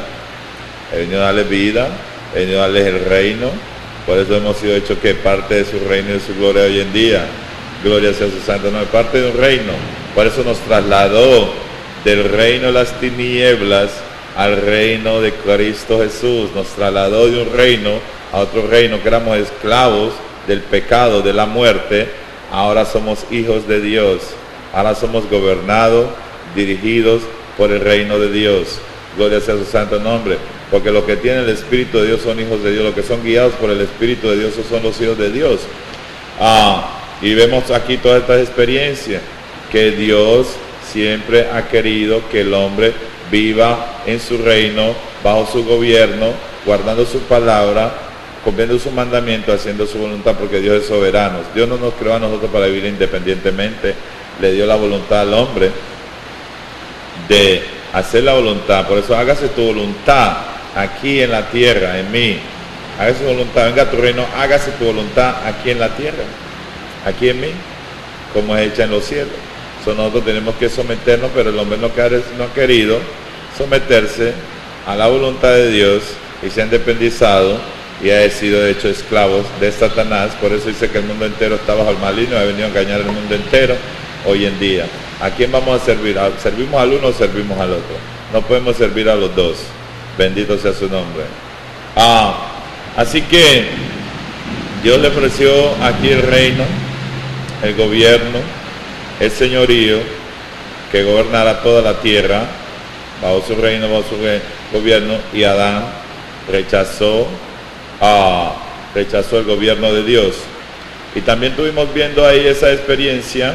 He venido a darles vida, he venido a darles el reino. Por eso hemos sido hechos que parte de su reino y de su gloria hoy en día. Gloria sea su santo nombre, parte de un reino. Por eso nos trasladó del reino de las tinieblas al reino de Cristo Jesús. Nos trasladó de un reino a otro reino, que éramos esclavos del pecado, de la muerte. Ahora somos hijos de Dios. Ahora somos gobernados, dirigidos por el reino de Dios. Gloria sea su santo nombre. Porque los que tienen el Espíritu de Dios son hijos de Dios. Los que son guiados por el Espíritu de Dios son los hijos de Dios. Y vemos aquí todas estas experiencias, que Dios siempre ha querido que el hombre viva en su reino, bajo su gobierno, guardando su palabra, cumpliendo su mandamiento, haciendo su voluntad, porque Dios es soberano. Dios no nos creó a nosotros para vivir independientemente. Le dio la voluntad al hombre de hacer la voluntad. Por eso hágase tu voluntad aquí en la tierra, en mí. Hágase tu voluntad, venga a tu reino, hágase tu voluntad aquí en la tierra, aquí en mí, como es hecha en los cielos. Nosotros tenemos que someternos, pero el hombre no ha querido someterse a la voluntad de Dios, y se ha independizado y ha sido hecho esclavos de Satanás. Por eso dice que el mundo entero está bajo el maligno, ha venido a engañar el mundo entero hoy en día. ¿A quién vamos a servir? ¿Servimos al uno o servimos al otro? No podemos servir a los dos. Bendito sea su nombre. Así que Dios le ofreció aquí el reino, el gobierno, el señorío, que gobernara toda la tierra bajo su reino, bajo su gobierno, y Adán rechazó el gobierno de Dios. Y también estuvimos viendo ahí esa experiencia.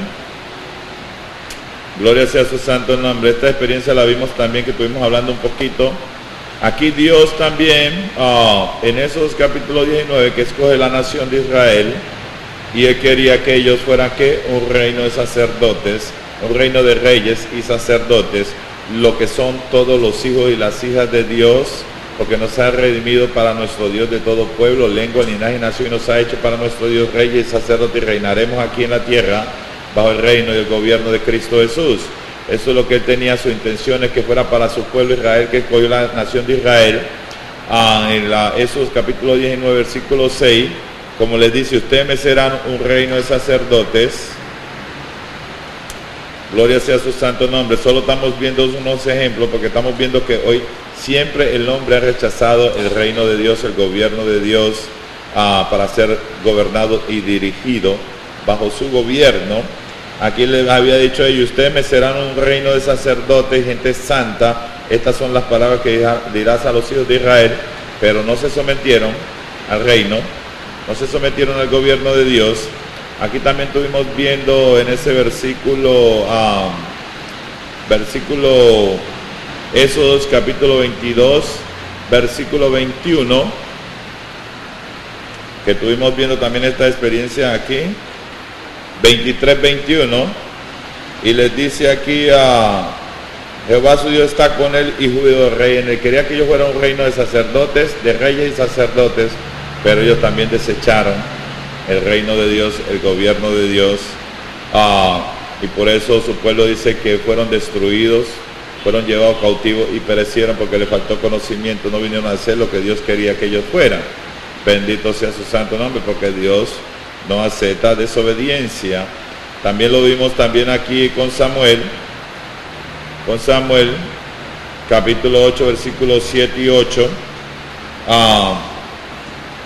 Gloria sea su santo nombre. Esta experiencia la vimos también, que estuvimos hablando un poquito. Aquí Dios también, en esos capítulos 19, que escoge la nación de Israel, y Él quería que ellos fueran ¿qué? Un reino de sacerdotes, un reino de reyes y sacerdotes, lo que son todos los hijos y las hijas de Dios, porque nos ha redimido para nuestro Dios de todo pueblo, lengua, linaje y nación, y nos ha hecho para nuestro Dios reyes y sacerdotes, y reinaremos aquí en la tierra bajo el reino y el gobierno de Cristo Jesús. Eso es lo que Él tenía, su intención es que fuera para su pueblo Israel, que escogió la nación de Israel. Esos capítulo 19, versículo 6, como les dice: ustedes me serán un reino de sacerdotes. Gloria sea su santo nombre. Solo estamos viendo unos ejemplos, porque estamos viendo que hoy siempre el hombre ha rechazado el reino de Dios, el gobierno de Dios, para ser gobernado y dirigido bajo su gobierno. Aquí les había dicho a ellos: ustedes me serán un reino de sacerdotes y gente santa. Estas son las palabras que dirás a los hijos de Israel. Pero no se sometieron al reino, no se sometieron al gobierno de Dios. Aquí también estuvimos viendo en ese versículo, Éxodo capítulo 22, versículo 21, que estuvimos viendo también esta experiencia aquí, 23-21, y les dice aquí: Jehová su Dios está con él y judío rey en él. Quería que ellos fueran un reino de sacerdotes, de reyes y sacerdotes, pero ellos también desecharon el reino de Dios, el gobierno de Dios, y por eso su pueblo dice que fueron destruidos, fueron llevados cautivos y perecieron porque les faltó conocimiento, no vinieron a hacer lo que Dios quería que ellos fueran. Bendito sea su santo nombre, porque Dios no acepta desobediencia. También lo vimos también aquí con Samuel, capítulo 8, versículos 7 y 8.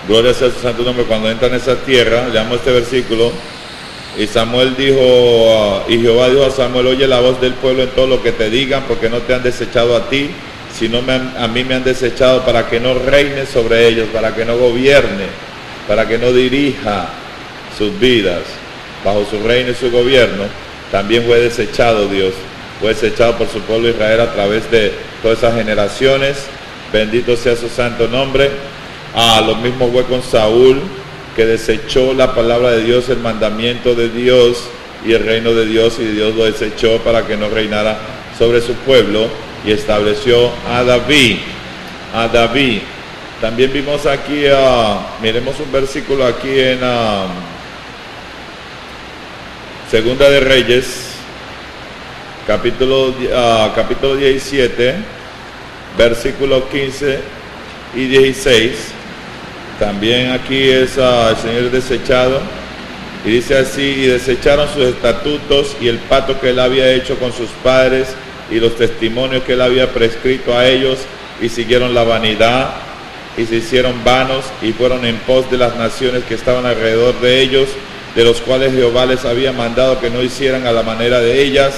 Gloria sea su santo nombre. Cuando entran en esa tierra, leamos este versículo. Y Samuel dijo, y Jehová dijo a Samuel: oye la voz del pueblo en todo lo que te digan, porque no te han desechado a ti, sino a mí me han desechado para que no reine sobre ellos, para que no gobierne, para que no dirija sus vidas bajo su reino y su gobierno. También fue desechado Dios, fue desechado por su pueblo Israel a través de todas esas generaciones. Bendito sea su santo nombre. Lo mismo fue con Saúl, que desechó la palabra de Dios, el mandamiento de Dios y el reino de Dios, y Dios lo desechó para que no reinara sobre su pueblo, y estableció a David. También vimos aquí, miremos un versículo aquí en Segunda de Reyes, capítulo 17, versículos 15 y 16. También aquí es el Señor desechado, y dice así: y desecharon sus estatutos y el pacto que él había hecho con sus padres y los testimonios que él había prescrito a ellos, y siguieron la vanidad y se hicieron vanos, y fueron en pos de las naciones que estaban alrededor de ellos, de los cuales Jehová les había mandado que no hicieran a la manera de ellas.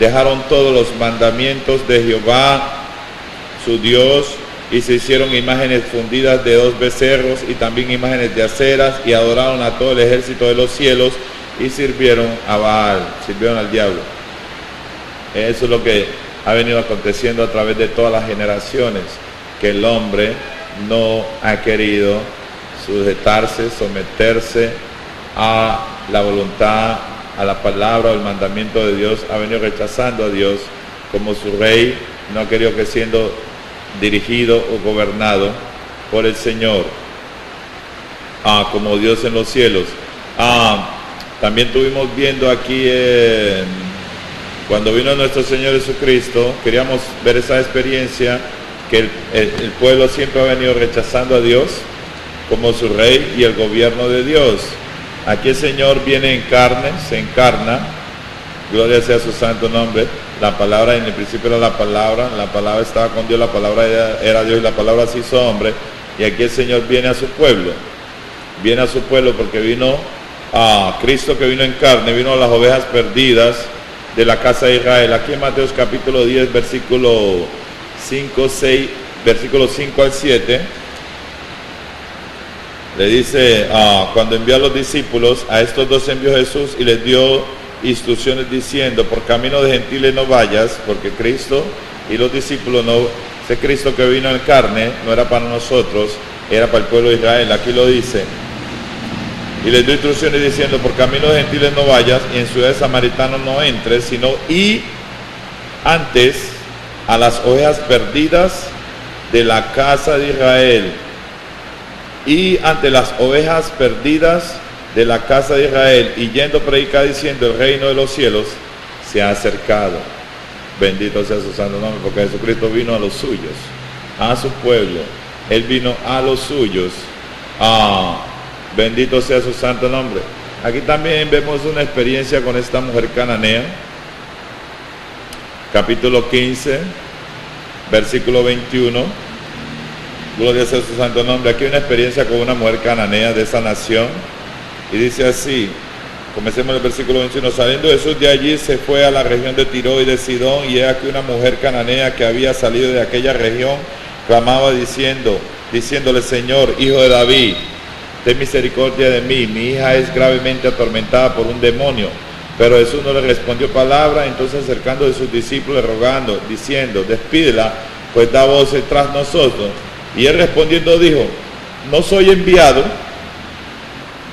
Dejaron todos los mandamientos de Jehová su Dios, y se hicieron imágenes fundidas de 2 becerros y también imágenes de aceras, y adoraron a todo el ejército de los cielos, y sirvieron a Baal, sirvieron al diablo. Eso es lo que ha venido aconteciendo a través de todas las generaciones, que el hombre no ha querido sujetarse, someterse a la voluntad, a la palabra o el mandamiento de Dios. Ha venido rechazando a Dios como su rey, no ha querido que siendo dirigido o gobernado por el Señor como Dios en los cielos. También estuvimos viendo aquí cuando vino nuestro Señor Jesucristo, queríamos ver esa experiencia que el pueblo siempre ha venido rechazando a Dios como su rey y el gobierno de Dios. Aquí el Señor viene en carne, se encarna, gloria sea su santo nombre. La palabra, en el principio era la palabra estaba con Dios, la palabra era Dios y la palabra se hizo hombre. Y aquí el Señor viene a su pueblo porque vino Cristo, que vino en carne, vino a las ovejas perdidas de la casa de Israel. Aquí en Mateo capítulo 10, versículo 5, 6, versículos 5 al 7, le dice, cuando envió a los discípulos, a estos 2 envió Jesús y les dio instrucciones diciendo: por camino de gentiles no vayas, porque Cristo y los discípulos ese Cristo que vino en carne no era para nosotros, era para el pueblo de Israel. Aquí lo dice, y les dio instrucciones diciendo: por camino de gentiles no vayas, y en ciudades samaritanas no entres, sino y antes a las ovejas perdidas de la casa de Israel. Y ante las ovejas perdidas de la casa de Israel, y yendo a predicar diciendo: el reino de los cielos se ha acercado. Bendito sea su santo nombre, porque Jesucristo vino a los suyos, a su pueblo. Él vino a los suyos. Bendito sea su santo nombre. Aquí también vemos una experiencia con esta mujer cananea. Capítulo 15, versículo 21. Gloria sea su santo nombre. Aquí hay una experiencia con una mujer cananea de esa nación. Y dice así, comencemos el versículo 21. Saliendo Jesús de allí, se fue a la región de Tiro y de Sidón, y he aquí una mujer cananea que había salido de aquella región, clamaba diciéndole: Señor, hijo de David, ten misericordia de mí, mi hija es gravemente atormentada por un demonio. Pero Jesús no le respondió palabra. Entonces, acercando de sus discípulos, rogando, diciendo: despídela, pues da voces tras nosotros. Y él respondiendo dijo: no soy enviado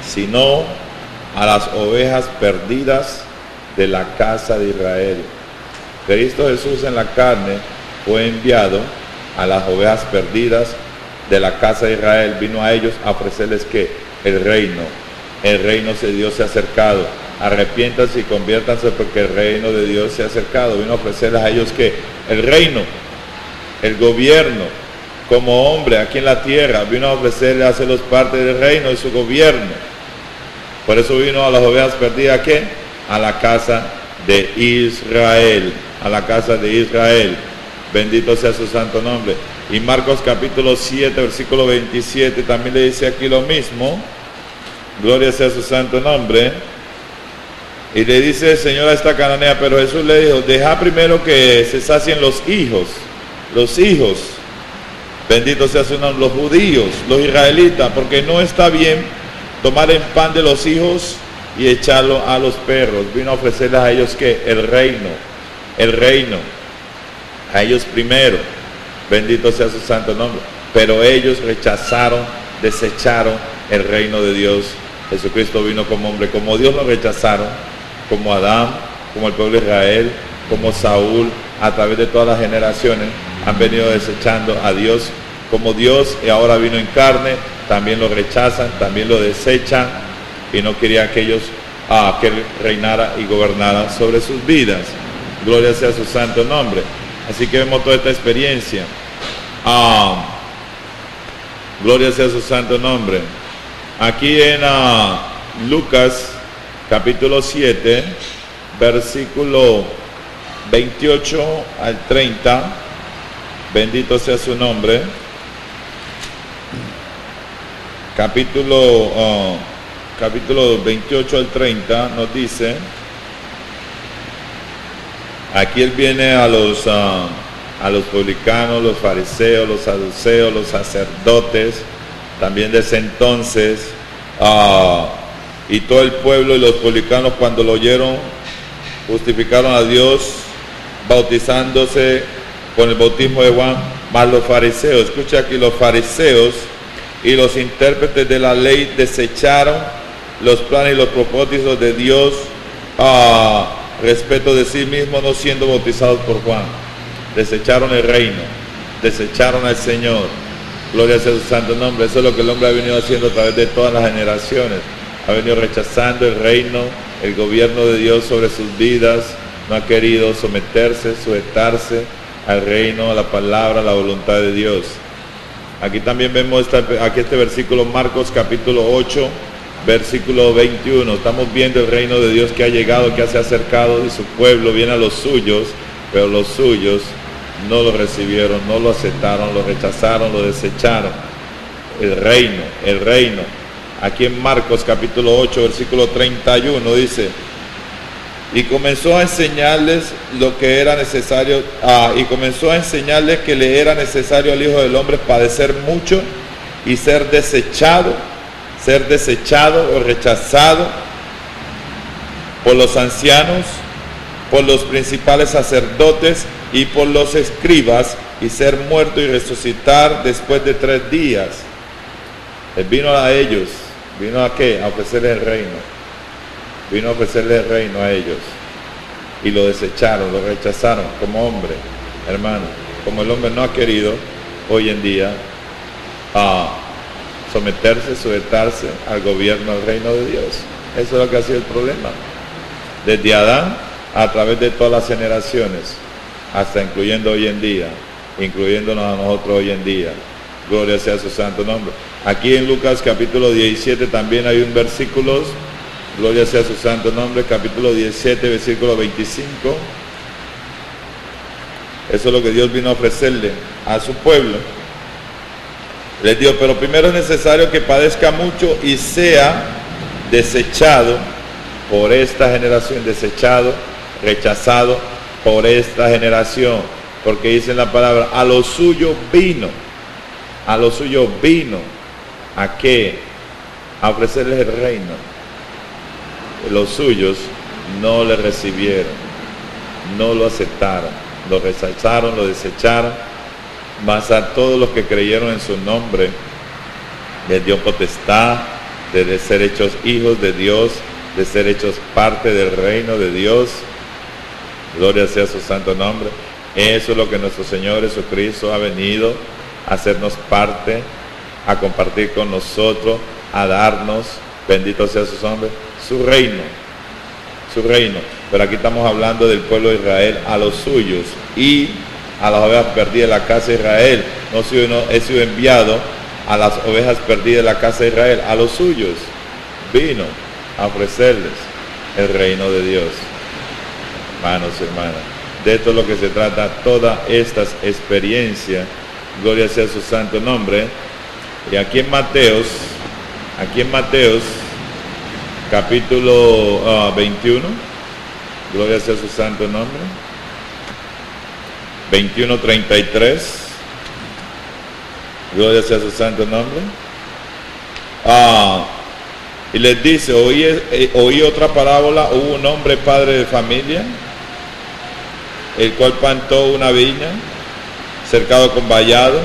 sino a las ovejas perdidas de la casa de Israel. Cristo Jesús en la carne fue enviado a las ovejas perdidas de la casa de Israel. Vino a ellos a ofrecerles que el reino de Dios se ha acercado. Arrepiéntanse y conviértanse, porque el reino de Dios se ha acercado. Vino a ofrecerles a ellos que el reino, el gobierno, como hombre aquí en la tierra, vino a ofrecerles a hacerlos parte del reino de su gobierno. Por eso vino a las ovejas perdidas, ¿qué? A la casa de Israel, a la casa de Israel. Bendito sea su santo nombre. Y Marcos capítulo 7, versículo 27, también le dice aquí lo mismo. Gloria sea su santo nombre. Y le dice el Señor a esta cananea, pero Jesús le dijo, deja primero que se sacien los hijos. Bendito sea su nombre, los judíos, los israelitas, porque no está bien tomar el pan de los hijos y echarlo a los perros. Vino a ofrecerles a ellos que el reino, a ellos primero. Bendito sea su santo nombre. Pero ellos rechazaron, desecharon el reino de Dios. Jesucristo vino como hombre, como Dios lo rechazaron, como Adán, como el pueblo de Israel, como Saúl, a través de todas las generaciones, han venido desechando a Dios como Dios, y ahora vino en carne, también lo rechazan, también lo desechan, y no quería que ellos que reinara y gobernara sobre sus vidas. Gloria sea su santo nombre. Así que vemos toda esta experiencia. Gloria sea su santo nombre. Aquí en Lucas capítulo 7, versículo 28 al 30, bendito sea su nombre. Capítulo 28 al 30 nos dice, aquí él viene a los publicanos, los fariseos, los saduceos, los sacerdotes, también de ese entonces, y todo el pueblo y los publicanos, cuando lo oyeron, justificaron a Dios bautizándose con el bautismo de Juan, más los fariseos. Escucha aquí, los fariseos y los intérpretes de la ley desecharon los planes y los propósitos de Dios respecto de sí mismos, no siendo bautizados por Juan. Desecharon el reino, desecharon al Señor. Gloria sea su santo nombre. Eso es lo que el hombre ha venido haciendo a través de todas las generaciones. Ha venido rechazando el reino, el gobierno de Dios sobre sus vidas. No ha querido someterse, sujetarse al reino, a la palabra, a la voluntad de Dios. Aquí también vemos aquí este versículo, Marcos capítulo 8, versículo 21. Estamos viendo el reino de Dios que ha llegado, que se ha acercado de su pueblo, viene a los suyos, pero los suyos no lo recibieron, no lo aceptaron, lo rechazaron, lo desecharon. El reino. Aquí en Marcos capítulo 8, versículo 31 dice, y comenzó a enseñarles lo que era necesario, y comenzó a enseñarles que le era necesario al Hijo del Hombre padecer mucho y ser desechado o rechazado por los ancianos, por los principales sacerdotes y por los escribas, y ser muerto y resucitar después de 3 días. Él vino a ellos, ¿vino a qué? A ofrecerles el reino. Vino a ofrecerles el reino a ellos, y lo desecharon, lo rechazaron como hombre, hermano. Como el hombre no ha querido hoy en día someterse, sujetarse al gobierno, al reino de Dios. Eso es lo que ha sido el problema. Desde Adán, a través de todas las generaciones, hasta incluyendo hoy en día, incluyéndonos a nosotros hoy en día. Gloria sea su santo nombre. Aquí en Lucas capítulo 17 también hay un versículo, gloria sea su santo nombre, capítulo 17, versículo 25. Eso es lo que Dios vino a ofrecerle a su pueblo. Les dijo, pero primero es necesario que padezca mucho y sea desechado por esta generación, desechado, rechazado por esta generación, porque dice en la palabra, a lo suyo vino, ¿a qué? A ofrecerles el reino. Los suyos no le recibieron, no lo aceptaron, lo rechazaron, lo desecharon, mas a todos los que creyeron en su nombre les dio potestad de ser hechos hijos de Dios, de ser hechos parte del reino de Dios. Gloria sea su santo nombre. Eso es lo que nuestro Señor Jesucristo ha venido a hacernos parte, a compartir con nosotros, a darnos, bendito sea su nombre, su reino. Pero aquí estamos hablando del pueblo de Israel, a los suyos y a las ovejas perdidas de la casa de Israel. He sido enviado a las ovejas perdidas de la casa de Israel, a los suyos. Vino a ofrecerles el reino de Dios. Hermanos y hermanas, De esto es lo que se trata, todas estas experiencias. Gloria sea su santo nombre. Y aquí en Mateos, capítulo 21, gloria sea su santo nombre, 21:33, gloria sea su santo nombre. Y les dice, oí otra parábola, hubo un hombre padre de familia, el cual plantó una viña, cercado con vallado,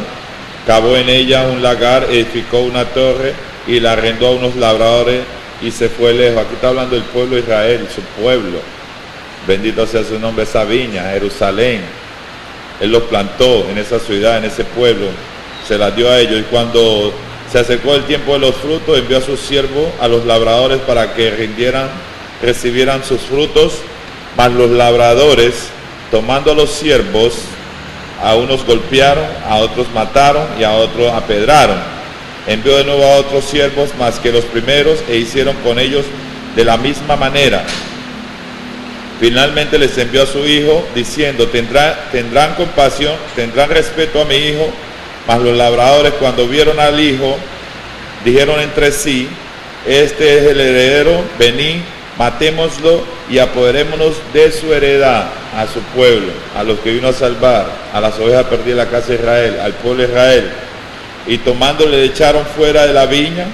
cavó en ella un lagar, edificó una torre y la arrendó a unos labradores y se fue lejos. Aquí está hablando del pueblo de Israel, su pueblo. Bendito sea su nombre, esa viña, Jerusalén. Él los plantó en esa ciudad, en ese pueblo, se las dio a ellos. Y cuando se acercó el tiempo de los frutos, envió a sus siervos, a los labradores, para que recibieran sus frutos. Mas los labradores, tomando a los siervos, a unos golpearon, a otros mataron y a otros apedraron. Envió de nuevo a otros siervos más que los primeros e hicieron con ellos de la misma manera. Finalmente les envió a su hijo diciendo, tendrán compasión, tendrán respeto a mi hijo. Mas los labradores, cuando vieron al hijo, dijeron entre sí, este es el heredero, venid, matémoslo y apoderémonos de su heredad, a su pueblo, a los que vino a salvar, a las ovejas perdidas de la casa de Israel, al pueblo de Israel. Y tomándole le echaron fuera de la viña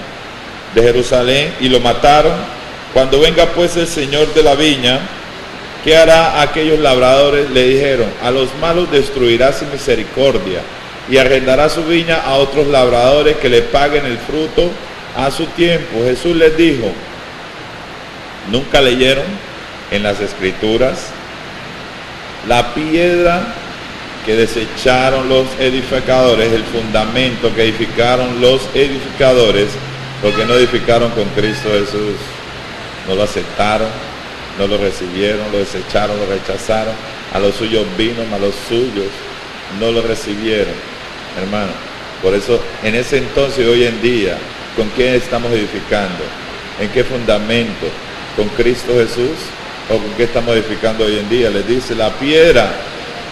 de Jerusalén y lo mataron. Cuando venga pues el Señor de la viña, ¿qué hará aquellos labradores? Le dijeron, a los malos destruirá sin misericordia y arrendará su viña a otros labradores que le paguen el fruto a su tiempo. Jesús les dijo, ¿nunca leyeron en las Escrituras la piedra que desecharon los edificadores, el fundamento que edificaron los edificadores, porque no edificaron con Cristo Jesús? No lo aceptaron, no lo recibieron, lo desecharon, lo rechazaron. A los suyos vino, mas los suyos no lo recibieron, hermano. Por eso, en ese entonces y hoy en día, ¿con qué estamos edificando? ¿En qué fundamento? ¿Con Cristo Jesús? ¿O con qué estamos edificando hoy en día? Les dice, la piedra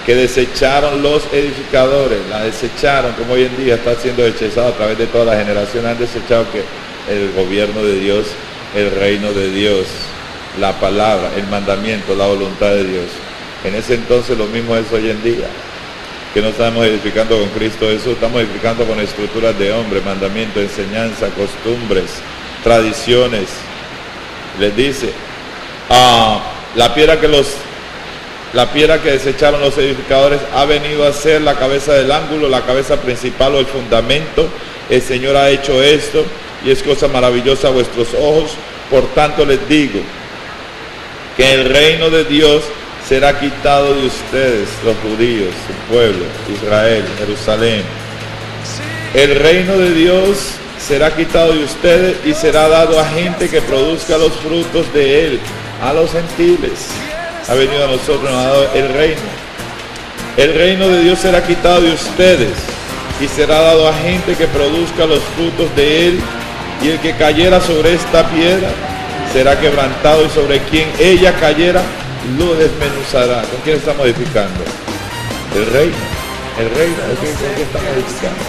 que desecharon los edificadores, la desecharon, como hoy en día está siendo rechazada a través de todas las generaciones. Han desechado que el gobierno de Dios, el reino de Dios, la palabra, el mandamiento, la voluntad de Dios. En ese entonces lo mismo es hoy en día, que no estamos edificando con Cristo Jesús, estamos edificando con estructuras de hombre, mandamiento, enseñanza, costumbres, tradiciones. Les dice, la piedra que desecharon los edificadores ha venido a ser la cabeza del ángulo, la cabeza principal o el fundamento. El Señor ha hecho esto y es cosa maravillosa a vuestros ojos. Por tanto les digo que el reino de Dios será quitado de ustedes, los judíos, su pueblo, Israel, Jerusalén. El reino de Dios será quitado de ustedes y será dado a gente que produzca los frutos de él, a los gentiles. Ha venido a nosotros, nos ha dado el reino. El reino de Dios será quitado de ustedes y será dado a gente que produzca los frutos de él, y el que cayera sobre esta piedra será quebrantado, y sobre quien ella cayera lo desmenuzará. ¿Con quién estamos edificando? El reino. El reino, ¿con qué estamos edificando?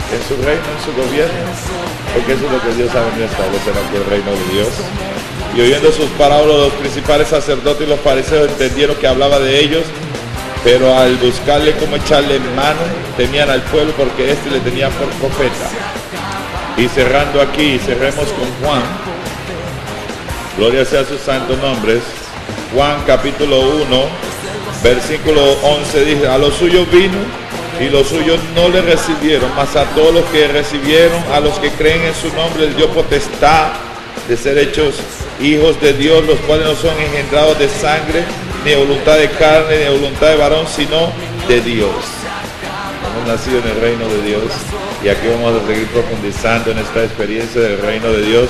En su reino, en su gobierno, porque eso es lo que Dios ha venido a establecer aquí, el reino de Dios. Y oyendo sus parábolas, los principales sacerdotes y los fariseos entendieron que hablaba de ellos, pero al buscarle cómo echarle mano, temían al pueblo, porque éste le tenía por profeta. Y cerrando aquí, cerremos con Juan, gloria sea a sus santos nombres. Juan capítulo 1, versículo 11 dice, a los suyos vino y los suyos no le recibieron, mas a todos los que recibieron, a los que creen en su nombre, les dio potestad de ser hechos hijos de Dios, los cuales no son engendrados de sangre, ni de voluntad de carne, ni de voluntad de varón, sino de Dios. Hemos nacido en el reino de Dios, y aquí vamos a seguir profundizando en esta experiencia del reino de Dios.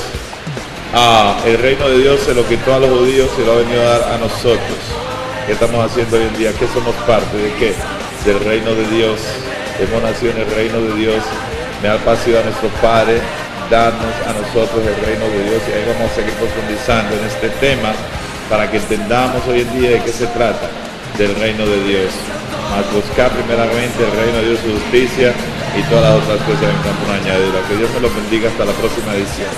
El reino de Dios se lo quitó a los judíos y lo ha venido a dar a nosotros. ¿Qué estamos haciendo hoy en día? ¿Qué somos parte de qué? Del reino de Dios. Hemos nacido en el reino de Dios. Me ha parecido a nuestro Padre darnos a nosotros el reino de Dios, y ahí vamos a seguir profundizando en este tema para que entendamos hoy en día de qué se trata. del reino de Dios. Mas buscar primeramente el reino de Dios, su justicia, y todas las otras cosas vendrán por añadidura. Que Dios me los bendiga hasta la próxima edición.